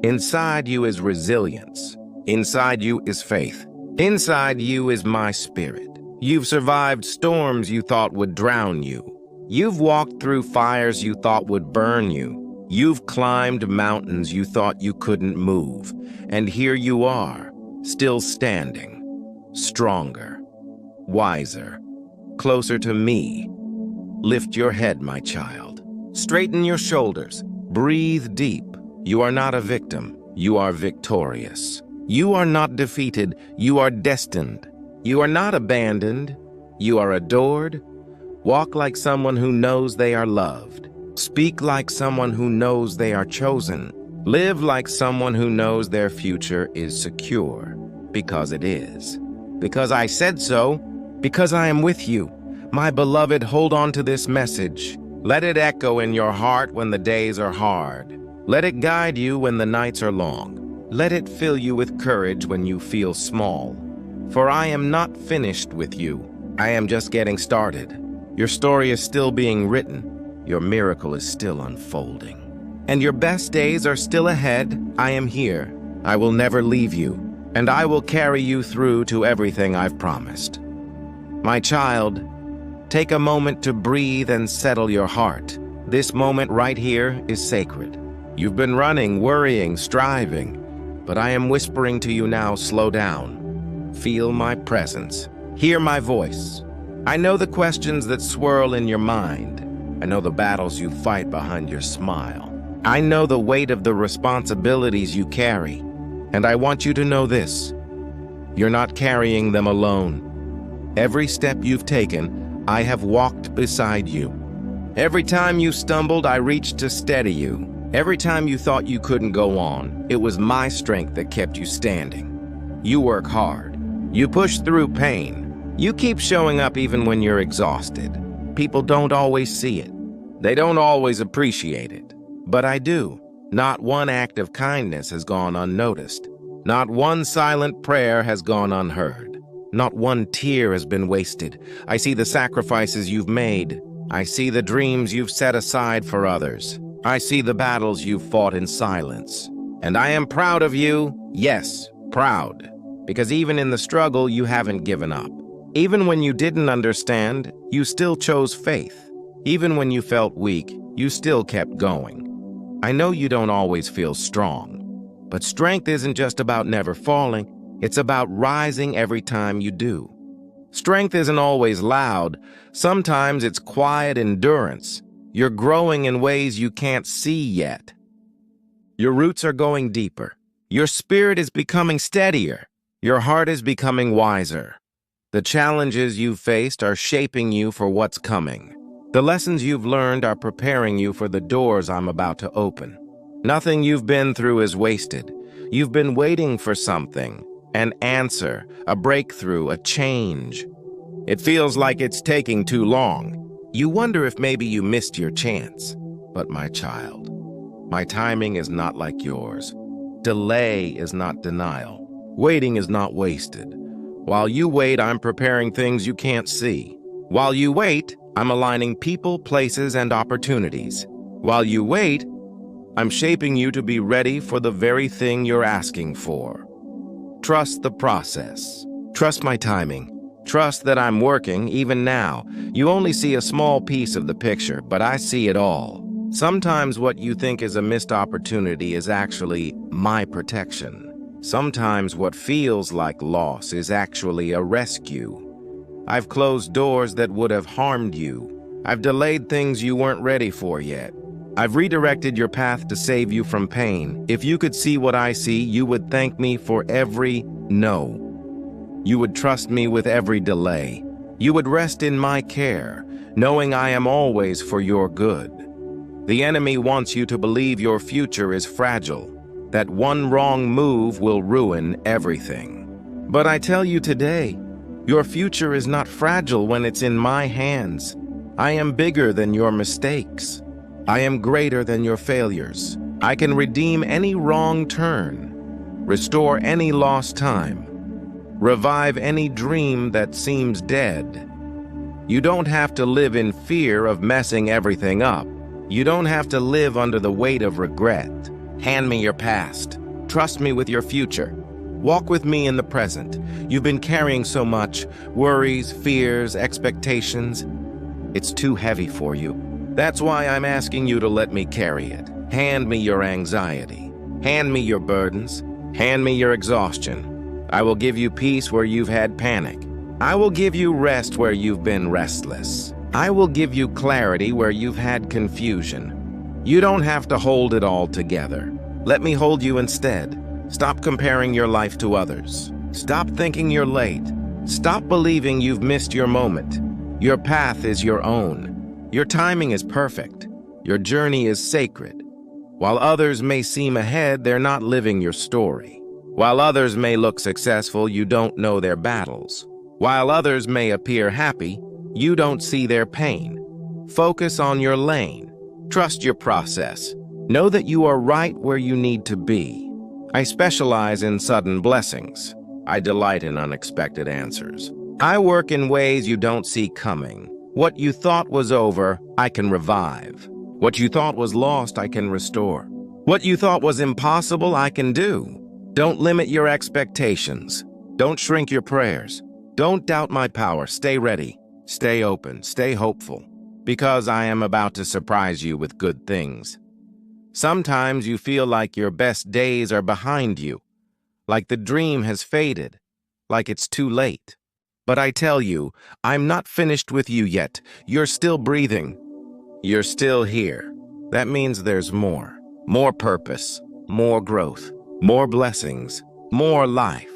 Inside you is resilience. Inside you is faith. Inside you is my spirit. You've survived storms you thought would drown you. You've walked through fires you thought would burn you. You've climbed mountains you thought you couldn't move. And here you are, still standing, stronger, wiser, closer to me. Lift your head, my child. Straighten your shoulders. Breathe deep. You are not a victim. You are victorious. You are not defeated. You are destined. You are not abandoned. You are adored. Walk like someone who knows they are loved. Speak like someone who knows they are chosen. Live like someone who knows their future is secure, because it is. Because I said so, because I am with you. My beloved, hold on to this message. Let it echo in your heart when the days are hard. Let it guide you when the nights are long. Let it fill you with courage when you feel small. For I am not finished with you. I am just getting started. Your story is still being written. Your miracle is still unfolding. And your best days are still ahead. I am here. I will never leave you. And I will carry you through to everything I've promised. My child, take a moment to breathe and settle your heart. This moment right here is sacred. You've been running, worrying, striving. But I am whispering to you now, slow down. Feel my presence. Hear my voice. I know the questions that swirl in your mind. I know the battles you fight behind your smile. I know the weight of the responsibilities you carry. And I want you to know this. You're not carrying them alone. Every step you've taken, I have walked beside you. Every time you stumbled, I reached to steady you. Every time you thought you couldn't go on, it was my strength that kept you standing. You work hard. You push through pain. You keep showing up even when you're exhausted. People don't always see it. They don't always appreciate it. But I do. Not one act of kindness has gone unnoticed. Not one silent prayer has gone unheard. Not one tear has been wasted. I see the sacrifices you've made. I see the dreams you've set aside for others. I see the battles you've fought in silence. And I am proud of you. Yes, proud. Because even in the struggle, you haven't given up. Even when you didn't understand, you still chose faith. Even when you felt weak, you still kept going. I know you don't always feel strong, but strength isn't just about never falling. It's about rising every time you do. Strength isn't always loud. Sometimes it's quiet endurance. You're growing in ways you can't see yet. Your roots are going deeper. Your spirit is becoming steadier. Your heart is becoming wiser. The challenges you've faced are shaping you for what's coming. The lessons you've learned are preparing you for the doors I'm about to open. Nothing you've been through is wasted. You've been waiting for something, an answer, a breakthrough, a change. It feels like it's taking too long. You wonder if maybe you missed your chance. But my child, my timing is not like yours. Delay is not denial. Waiting is not wasted. While you wait, I'm preparing things you can't see. While you wait, I'm aligning people, places, and opportunities. While you wait, I'm shaping you to be ready for the very thing you're asking for. Trust the process. Trust my timing. Trust that I'm working even now. You only see a small piece of the picture, but I see it all. Sometimes what you think is a missed opportunity is actually my protection. Sometimes what feels like loss is actually a rescue. I've closed doors that would have harmed you. I've delayed things you weren't ready for yet. I've redirected your path to save you from pain. If you could see what I see, you would thank me for every no. You would trust me with every delay. You would rest in my care, knowing I am always for your good. The enemy wants you to believe your future is fragile, that one wrong move will ruin everything. But I tell you today, your future is not fragile when it's in my hands. I am bigger than your mistakes. I am greater than your failures. I can redeem any wrong turn, restore any lost time, revive any dream that seems dead. You don't have to live in fear of messing everything up. You don't have to live under the weight of regret. Hand me your past. Trust me with your future. Walk with me in the present. You've been carrying so much, worries, fears, expectations. It's too heavy for you. That's why I'm asking you to let me carry it. Hand me your anxiety. Hand me your burdens. Hand me your exhaustion. I will give you peace where you've had panic. I will give you rest where you've been restless. I will give you clarity where you've had confusion. You don't have to hold it all together. Let me hold you instead. Stop comparing your life to others. Stop thinking you're late. Stop believing you've missed your moment. Your path is your own. Your timing is perfect. Your journey is sacred. While others may seem ahead, they're not living your story. While others may look successful, you don't know their battles. While others may appear happy, you don't see their pain. Focus on your lane. Trust your process. Know that you are right where you need to be. I specialize in sudden blessings. I delight in unexpected answers. I work in ways you don't see coming. What you thought was over, I can revive. What you thought was lost, I can restore. What you thought was impossible, I can do. Don't limit your expectations. Don't shrink your prayers. Don't doubt my power. Stay ready. Stay open. Stay hopeful. Because I am about to surprise you with good things. Sometimes you feel like your best days are behind you, like the dream has faded, like it's too late. But I tell you, I'm not finished with you yet. You're still breathing. You're still here. That means there's more. More purpose, more growth, more blessings, more life.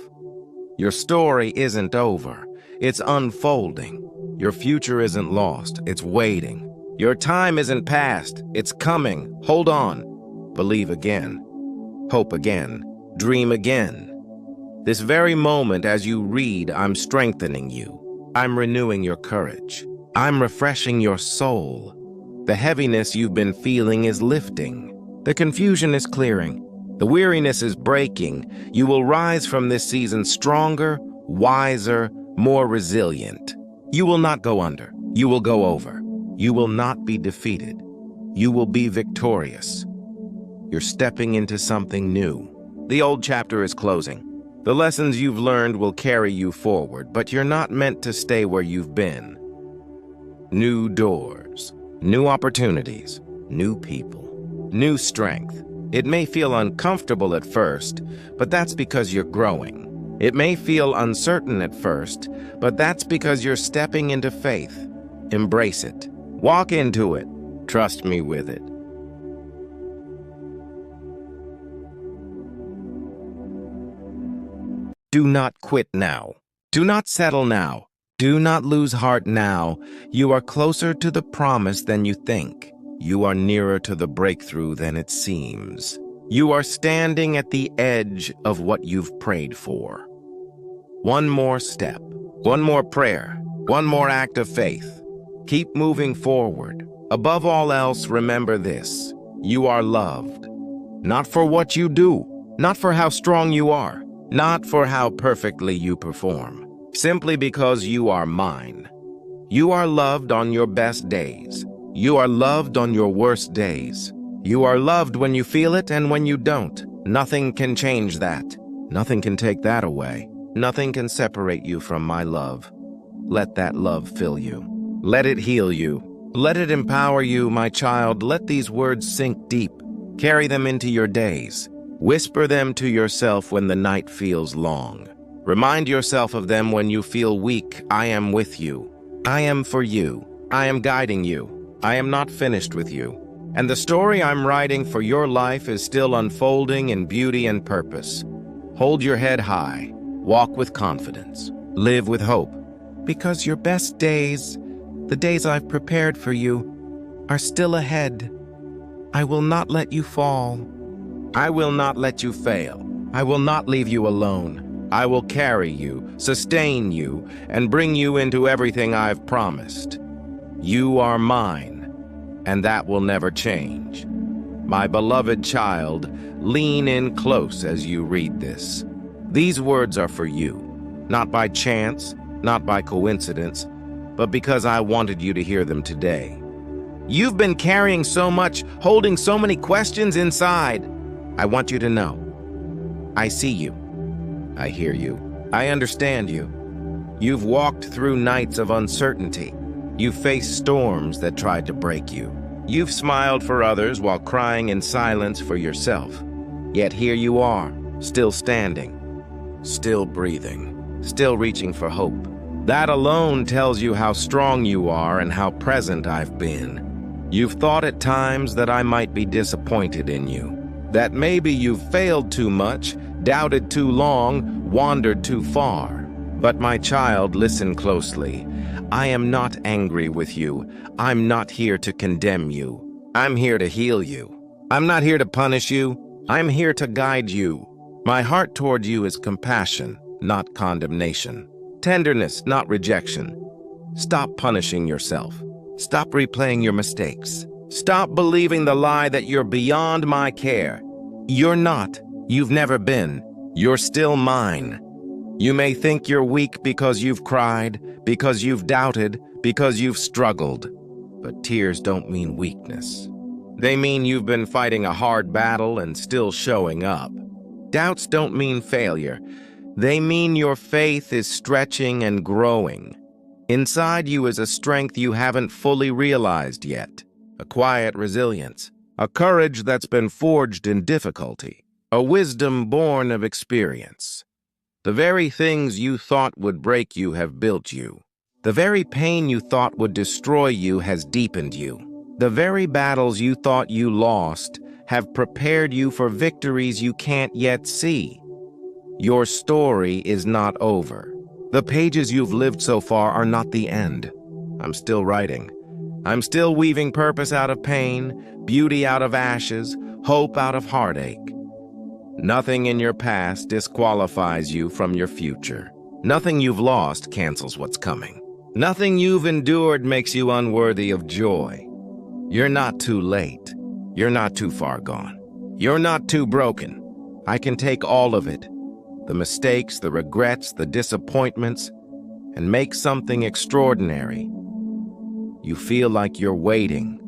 Your story isn't over. It's unfolding. Your future isn't lost. It's waiting. Your time isn't past. It's coming. Hold on. Believe again. Hope again. Dream again. This very moment as you read, I'm strengthening you. I'm renewing your courage. I'm refreshing your soul. The heaviness you've been feeling is lifting. The confusion is clearing. The weariness is breaking. You will rise from this season stronger, wiser, more resilient. You will not go under. You will go over. You will not be defeated. You will be victorious. You're stepping into something new. The old chapter is closing. The lessons you've learned will carry you forward, but you're not meant to stay where you've been. New doors, new opportunities, new people, new strength. It may feel uncomfortable at first, but that's because you're growing. It may feel uncertain at first, but that's because you're stepping into faith. Embrace it. Walk into it. Trust me with it. Do not quit now. Do not settle now. Do not lose heart now. You are closer to the promise than you think. You are nearer to the breakthrough than it seems. You are standing at the edge of what you've prayed for. One more step, one more prayer, one more act of faith. Keep moving forward. Above all else, remember this: you are loved. Not for what you do, not for how strong you are, not for how perfectly you perform, simply because you are mine. You are loved on your best days. You are loved on your worst days. You are loved when you feel it and when you don't. Nothing can change that. Nothing can take that away. Nothing can separate you from my love. Let that love fill you. Let it heal you. Let it empower you, my child. Let these words sink deep. Carry them into your days. Whisper them to yourself when the night feels long. Remind yourself of them when you feel weak. I am with you. I am for you. I am guiding you. I am not finished with you. And the story I'm writing for your life is still unfolding in beauty and purpose. Hold your head high. Walk with confidence. Live with hope. Because your best days, the days I've prepared for you, are still ahead. I will not let you fall. I will not let you fail. I will not leave you alone. I will carry you, sustain you, and bring you into everything I've promised. You are mine, and that will never change. My beloved child, lean in close as you read this. These words are for you, not by chance, not by coincidence, but because I wanted you to hear them today. You've been carrying so much, holding so many questions inside. I want you to know. I see you. I hear you. I understand you. You've walked through nights of uncertainty. You've faced storms that tried to break you. You've smiled for others while crying in silence for yourself. Yet here you are, still standing, still breathing, still reaching for hope. That alone tells you how strong you are and how present I've been. You've thought at times that I might be disappointed in you, that maybe you've failed too much, doubted too long, wandered too far. But my child, listen closely. I am not angry with you. I'm not here to condemn you. I'm here to heal you. I'm not here to punish you. I'm here to guide you. My heart toward you is compassion, not condemnation. Tenderness, not rejection. Stop punishing yourself. Stop replaying your mistakes. Stop believing the lie that you're beyond my care. You're not. You've never been. You're still mine. You may think you're weak because you've cried, because you've doubted, because you've struggled. But tears don't mean weakness. They mean you've been fighting a hard battle and still showing up. Doubts don't mean failure. They mean your faith is stretching and growing. Inside you is a strength you haven't fully realized yet, a quiet resilience, a courage that's been forged in difficulty, a wisdom born of experience. The very things you thought would break you have built you. The very pain you thought would destroy you has deepened you. The very battles you thought you lost have prepared you for victories you can't yet see. Your story is not over. The pages you've lived so far are not the end. I'm still writing. I'm still weaving purpose out of pain, beauty out of ashes, hope out of heartache. Nothing in your past disqualifies you from your future. Nothing you've lost cancels what's coming. Nothing you've endured makes you unworthy of joy. You're not too late. You're not too far gone. You're not too broken. I can take all of it, the mistakes, the regrets, the disappointments, and make something extraordinary. You feel like you're waiting,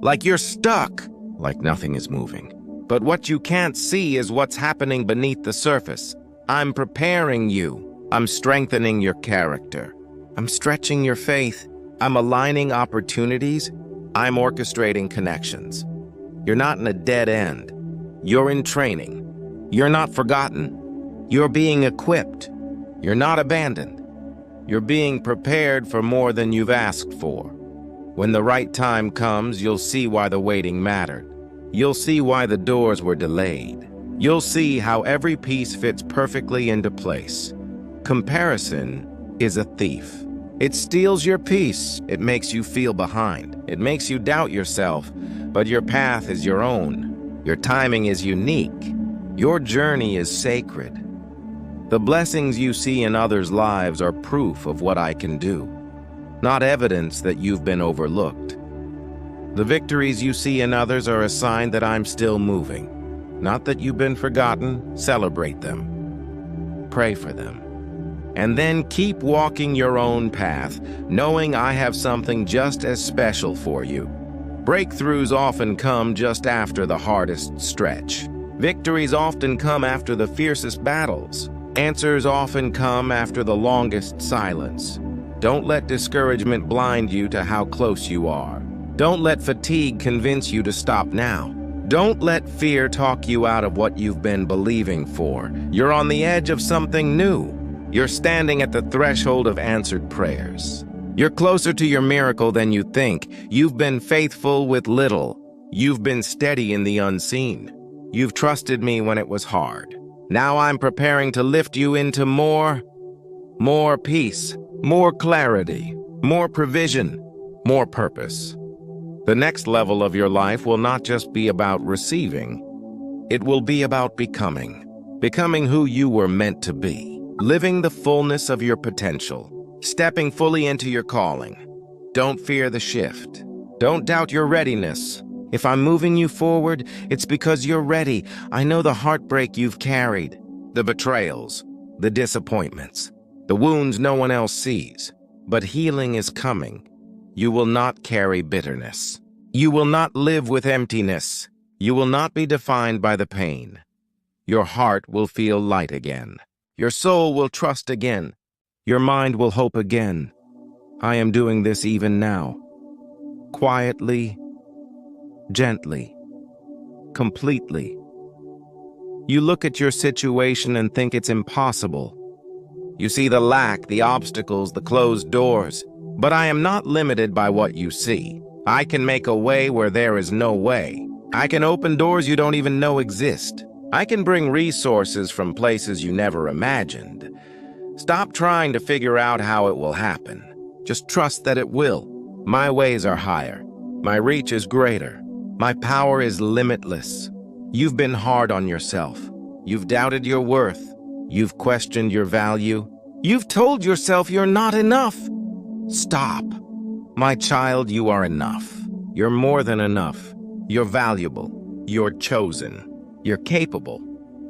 like you're stuck, like nothing is moving. But what you can't see is what's happening beneath the surface. I'm preparing you. I'm strengthening your character. I'm stretching your faith. I'm aligning opportunities. I'm orchestrating connections. You're not in a dead end. You're in training. You're not forgotten. You're being equipped. You're not abandoned. You're being prepared for more than you've asked for. When the right time comes, you'll see why the waiting mattered. You'll see why the doors were delayed. You'll see how every piece fits perfectly into place. Comparison is a thief. It steals your peace. It makes you feel behind. It makes you doubt yourself. But your path is your own. Your timing is unique. Your journey is sacred. The blessings you see in others' lives are proof of what I can do, not evidence that you've been overlooked. The victories you see in others are a sign that I'm still moving, not that you've been forgotten. Celebrate them. Pray for them. And then keep walking your own path, knowing I have something just as special for you. Breakthroughs often come just after the hardest stretch. Victories often come after the fiercest battles. Answers often come after the longest silence. Don't let discouragement blind you to how close you are. Don't let fatigue convince you to stop now. Don't let fear talk you out of what you've been believing for. You're on the edge of something new. You're standing at the threshold of answered prayers. You're closer to your miracle than you think. You've been faithful with little. You've been steady in the unseen. You've trusted me when it was hard. Now I'm preparing to lift you into more peace, more clarity, more provision, more purpose. The next level of your life will not just be about receiving. It will be about becoming who you were meant to be. Living the fullness of your potential, stepping fully into your calling. Don't fear the shift. Don't doubt your readiness. If I'm moving you forward, it's because you're ready. I know the heartbreak you've carried, the betrayals, the disappointments, the wounds no one else sees. But healing is coming. You will not carry bitterness. You will not live with emptiness. You will not be defined by the pain. Your heart will feel light again. Your soul will trust again. Your mind will hope again. I am doing this even now. Quietly, gently, completely. You look at your situation and think it's impossible. You see the lack, the obstacles, the closed doors. But I am not limited by what you see. I can make a way where there is no way. I can open doors you don't even know exist. I can bring resources from places you never imagined. Stop trying to figure out how it will happen. Just trust that it will. My ways are higher. My reach is greater. My power is limitless. You've been hard on yourself. You've doubted your worth. You've questioned your value. You've told yourself you're not enough. Stop. My child, you are enough. You're more than enough. You're valuable. You're chosen. You're capable.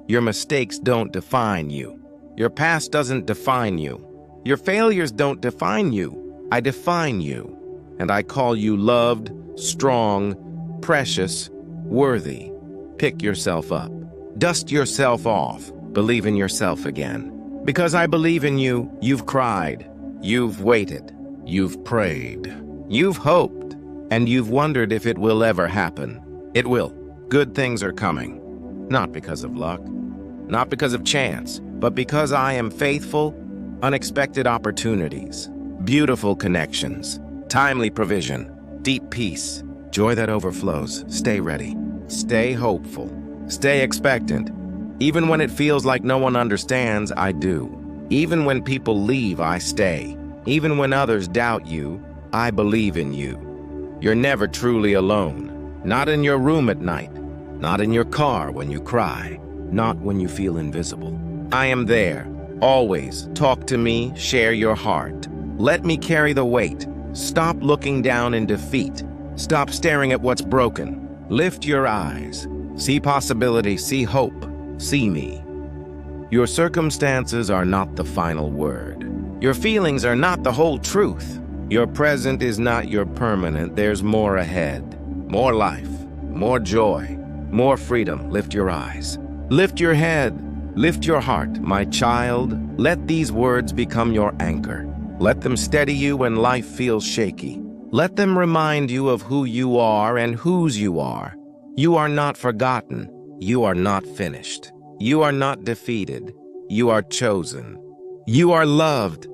Your mistakes don't define you. Your past doesn't define you. Your failures don't define you. I define you. And I call you loved, strong, precious, worthy. Pick yourself up. Dust yourself off. Believe in yourself again. Because I believe in you, you've cried. You've waited. You've prayed. You've hoped. And you've wondered if it will ever happen. It will. Good things are coming. Not because of luck, not because of chance, but because I am faithful. Unexpected opportunities, beautiful connections, timely provision, deep peace, joy that overflows. Stay ready, stay hopeful, stay expectant. Even when it feels like no one understands, I do. Even when people leave, I stay. Even when others doubt you, I believe in you. You're never truly alone, not in your room at night. Not in your car when you cry, not when you feel invisible. I am there, always. Talk to me, share your heart. Let me carry the weight. Stop looking down in defeat. Stop staring at what's broken. Lift your eyes. See possibility, see hope, see me. Your circumstances are not the final word. Your feelings are not the whole truth. Your present is not your permanent. There's more ahead. More life, more joy. More freedom. Lift your eyes. Lift your head. Lift your heart. My child, let these words become your anchor. Let them steady you when life feels shaky. Let them remind you of who you are and whose you are. You are not forgotten. You are not finished. You are not defeated. You are chosen. You are loved.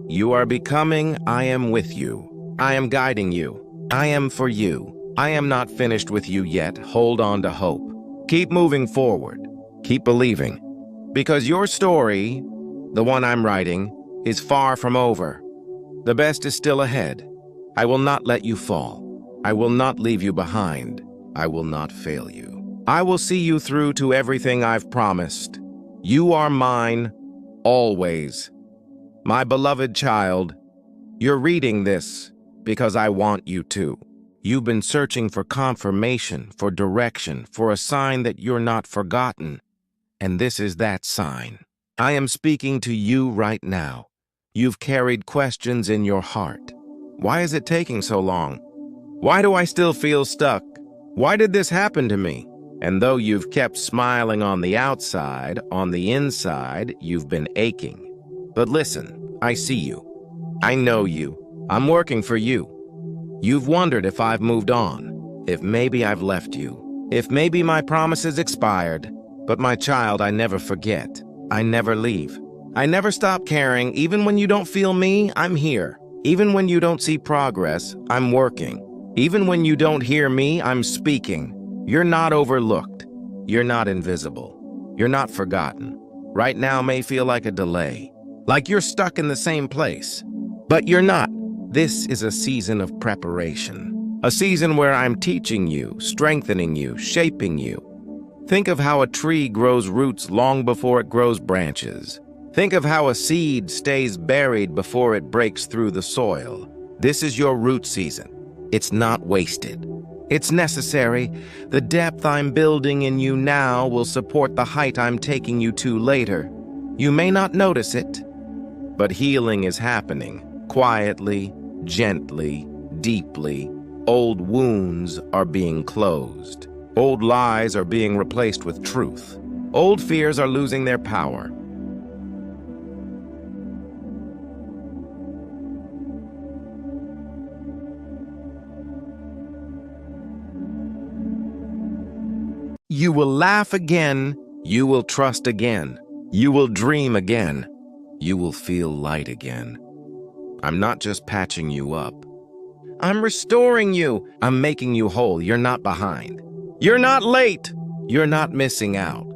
You are becoming. I am with you. I am guiding you. I am for you. I am not finished with you yet. Hold on to hope. Keep moving forward. Keep believing. Because your story, the one I'm writing, is far from over. The best is still ahead. I will not let you fall. I will not leave you behind. I will not fail you. I will see you through to everything I've promised. You are mine. always. My beloved child, you're reading this because I want you to. You've been searching for confirmation, for direction, for a sign that you're not forgotten. And this is that sign. I am speaking to you right now. You've carried questions in your heart. Why is it taking so long? Why do I still feel stuck? Why did this happen to me? And though you've kept smiling on the outside, on the inside, you've been aching. But listen, I see you. I know you. I'm working for you. You've wondered if I've moved on, if maybe I've left you, if maybe my promises expired. But my child, I never forget. I never leave. I never stop caring. Even when you don't feel me, I'm here. Even when you don't see progress, I'm working. Even when you don't hear me, I'm speaking. You're not overlooked. You're not invisible. You're not forgotten. Right now may feel like a delay, like you're stuck in the same place. But you're not. This is a season of preparation, a season where I'm teaching you, strengthening you, shaping you. Think of how a tree grows roots long before it grows branches. Think of how a seed stays buried before it breaks through the soil. This is your root season. It's not wasted. It's necessary. The depth I'm building in you now will support the height I'm taking you to later. You may not notice it, but healing is happening. Quietly, gently, deeply. Old wounds are being closed. Old lies are being replaced with truth. Old fears are losing their power. You will laugh again. You will trust again. You will dream again. You will feel light again. I'm not just patching you up. I'm restoring you. I'm making you whole. You're not behind. You're not late. You're not missing out.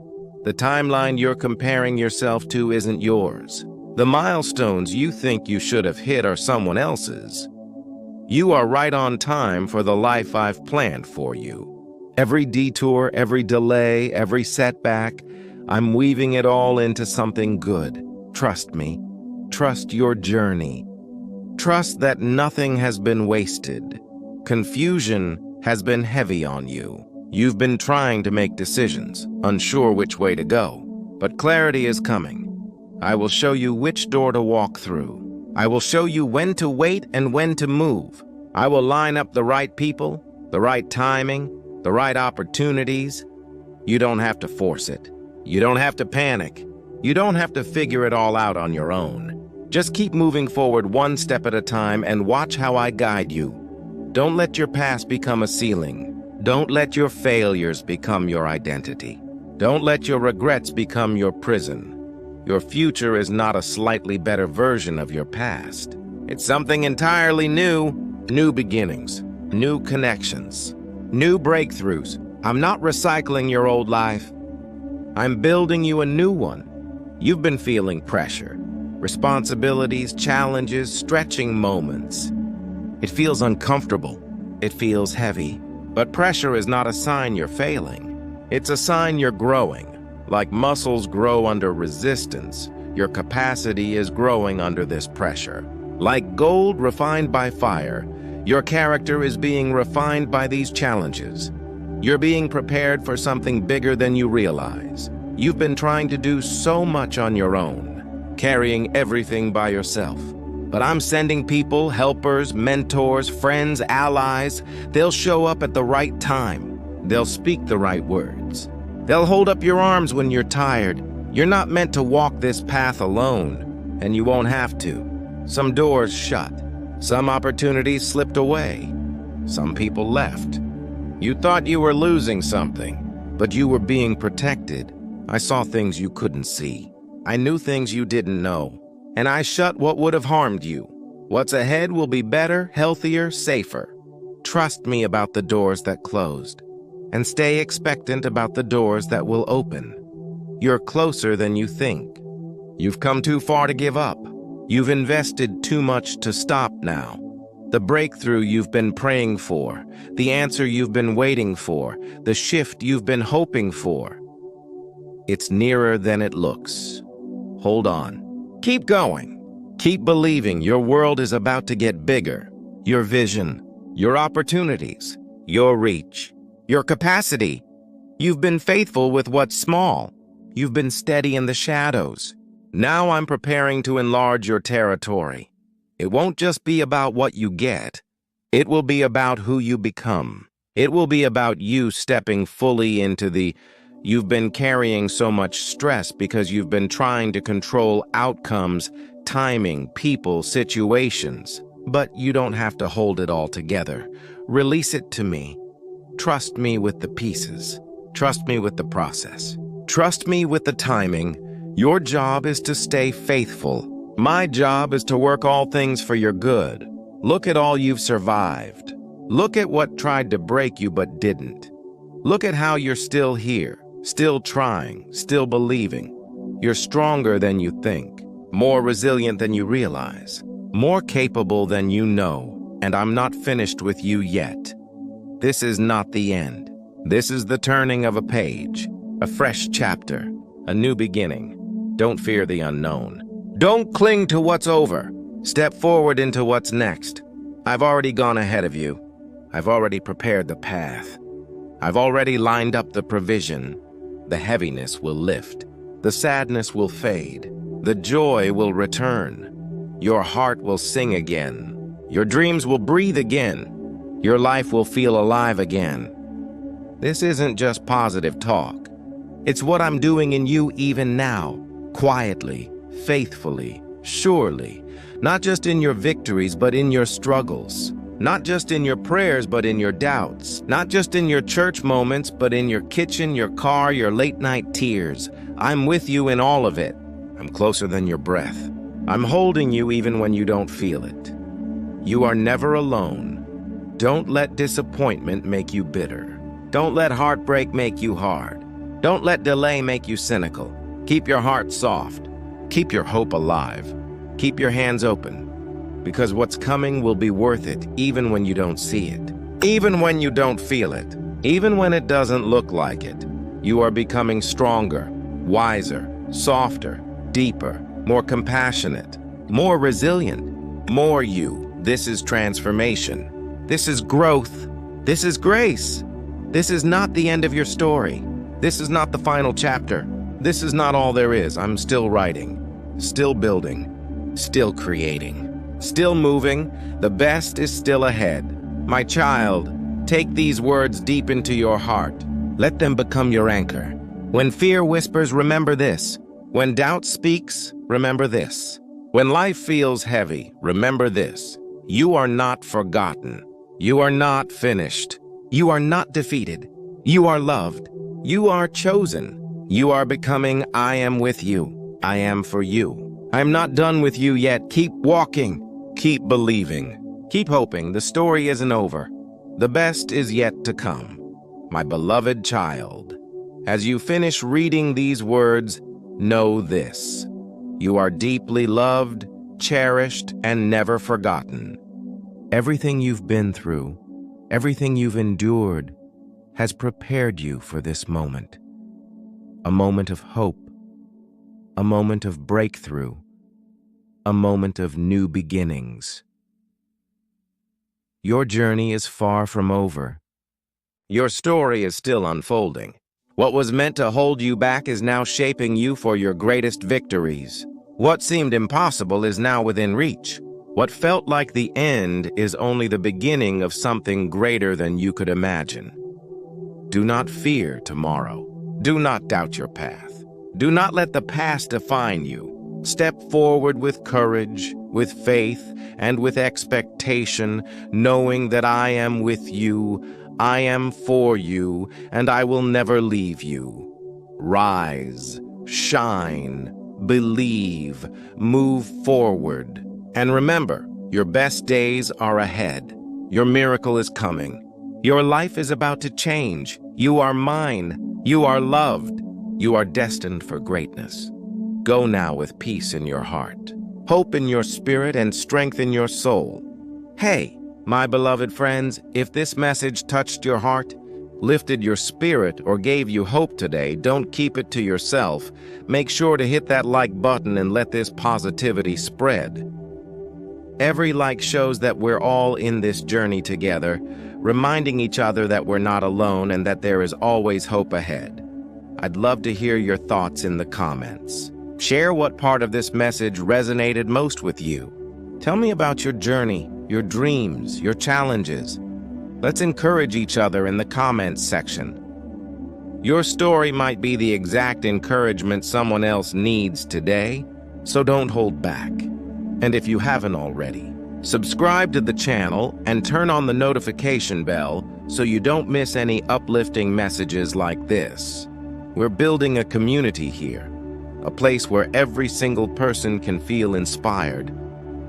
The timeline you're comparing yourself to isn't yours. The milestones you think you should have hit are someone else's. You are right on time for the life I've planned for you. Every detour, every delay, every setback, I'm weaving it all into something good. Trust me. Trust your journey. Trust that nothing has been wasted. Confusion has been heavy on you. You've been trying to make decisions, unsure which way to go. But clarity is coming. I will show you which door to walk through. I will show you when to wait and when to move. I will line up the right people, the right timing, the right opportunities. You don't have to force it. You don't have to panic. You don't have to figure it all out on your own. Just keep moving forward one step at a time and watch how I guide you. Don't let your past become a ceiling. Don't let your failures become your identity. Don't let your regrets become your prison. Your future is not a slightly better version of your past. It's something entirely new. New beginnings, new connections, new breakthroughs. I'm not recycling your old life. I'm building you a new one. You've been feeling pressure, responsibilities, challenges, stretching moments. It feels uncomfortable. It feels heavy. But pressure is not a sign you're failing. It's a sign you're growing. Like muscles grow under resistance, your capacity is growing under this pressure. Like gold refined by fire, your character is being refined by these challenges. You're being prepared for something bigger than you realize. You've been trying to do so much on your own, carrying everything by yourself. But I'm sending people, helpers, mentors, friends, allies. They'll show up at the right time. They'll speak the right words. They'll hold up your arms when you're tired. You're not meant to walk this path alone, and you won't have to. Some doors shut. Some opportunities slipped away. Some people left. You thought you were losing something, but you were being protected. I saw things you couldn't see. I knew things you didn't know. And I shut what would have harmed you. What's ahead will be better, healthier, safer. Trust me about the doors that closed, and stay expectant about the doors that will open. You're closer than you think. You've come too far to give up. You've invested too much to stop now. The breakthrough you've been praying for, the answer you've been waiting for, the shift you've been hoping for. It's nearer than it looks. hold on. Keep going. Keep believing your world is about to get bigger. Your vision, your opportunities, your reach, your capacity. You've been faithful with what's small. You've been steady in the shadows. Now I'm preparing to enlarge your territory. It won't just be about what you get. It will be about who you become. It will be about you stepping fully into the you've been carrying so much stress because you've been trying to control outcomes, timing, people, situations. But you don't have to hold it all together. Release it to me. Trust me with the pieces. Trust me with the process. Trust me with the timing. Your job is to stay faithful. My job is to work all things for your good. Look at all you've survived. Look at what tried to break you but didn't. Look at how you're still here, still trying, still believing. You're stronger than you think, more resilient than you realize, more capable than you know, and I'm not finished with you yet. This is not the end. This is the turning of a page, a fresh chapter, a new beginning. Don't fear the unknown. Don't cling to what's over. Step forward into what's next. I've already gone ahead of you. I've already prepared the path. I've already lined up the provision. The heaviness will lift. The sadness will fade. The joy will return. Your heart will sing again. Your dreams will breathe again. Your life will feel alive again. This isn't just positive talk. It's what I'm doing in you even now, quietly, faithfully, surely. Not just in your victories, but in your struggles. Not just in your prayers, but in your doubts. Not just in your church moments, but in your kitchen, your car, your late-night tears. I'm with you in all of it. I'm closer than your breath. I'm holding you even when you don't feel it. You are never alone. Don't let disappointment make you bitter. Don't let heartbreak make you hard. Don't let delay make you cynical. Keep your heart soft. Keep your hope alive. Keep your hands open. Because what's coming will be worth it even when you don't see it. Even when you don't feel it. Even when it doesn't look like it. You are becoming stronger, wiser, softer, deeper, more compassionate, more resilient, more you. This is transformation. This is growth. This is grace. This is not the end of your story. This is not the final chapter. This is not all there is. I'm still writing, still building, still creating. Still moving, the best is still ahead. My child, take these words deep into your heart. Let them become your anchor. When fear whispers, remember this. When doubt speaks, remember this. When life feels heavy, remember this. You are not forgotten. You are not finished. You are not defeated. You are loved. You are chosen. You are becoming. I am with you. I am for you. I am not done with you yet. Keep walking. Keep believing. Keep hoping. The story isn't over. The best is yet to come. My beloved child, as you finish reading these words, know this. You are deeply loved, cherished, and never forgotten. Everything you've been through, everything you've endured, has prepared you for this moment. A moment of hope, a moment of breakthrough, a moment of new beginnings. Your journey is far from over. Your story is still unfolding. What was meant to hold you back is now shaping you for your greatest victories. What seemed impossible is now within reach. What felt like the end is only the beginning of something greater than you could imagine. Do not fear tomorrow. Do not doubt your path. Do not let the past define you. Step forward with courage, with faith, and with expectation, knowing that I am with you, I am for you, and I will never leave you. Rise, shine, believe, move forward. And remember, your best days are ahead. Your miracle is coming. Your life is about to change. You are mine. You are loved. You are destined for greatness. Go now with peace in your heart, hope in your spirit, and strength in your soul. Hey, my beloved friends, if this message touched your heart, lifted your spirit, or gave you hope today, don't keep it to yourself. Make sure to hit that like button and let this positivity spread. Every like shows that we're all in this journey together, reminding each other that we're not alone and that there is always hope ahead. I'd love to hear your thoughts in the comments. Share what part of this message resonated most with you. Tell me about your journey, your dreams, your challenges. Let's encourage each other in the comments section. Your story might be the exact encouragement someone else needs today, so don't hold back. And if you haven't already, subscribe to the channel and turn on the notification bell so you don't miss any uplifting messages like this. We're building a community here, a place where every single person can feel inspired,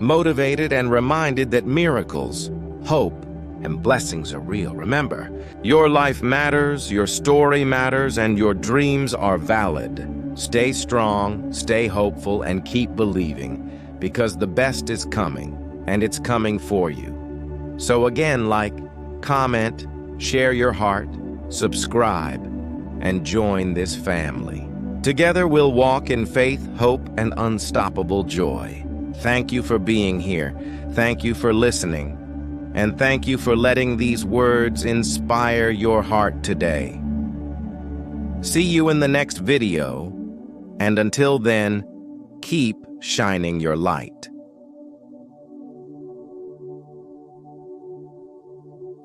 motivated, and reminded that miracles, hope, and blessings are real. Remember, your life matters, your story matters, and your dreams are valid. Stay strong, stay hopeful, and keep believing, because the best is coming, and it's coming for you. So again, like, comment, share your heart, subscribe, and join this family. Together we'll walk in faith, hope, and unstoppable joy. Thank you for being here. Thank you for listening. And thank you for letting these words inspire your heart today. See you in the next video, and until then, keep shining your light.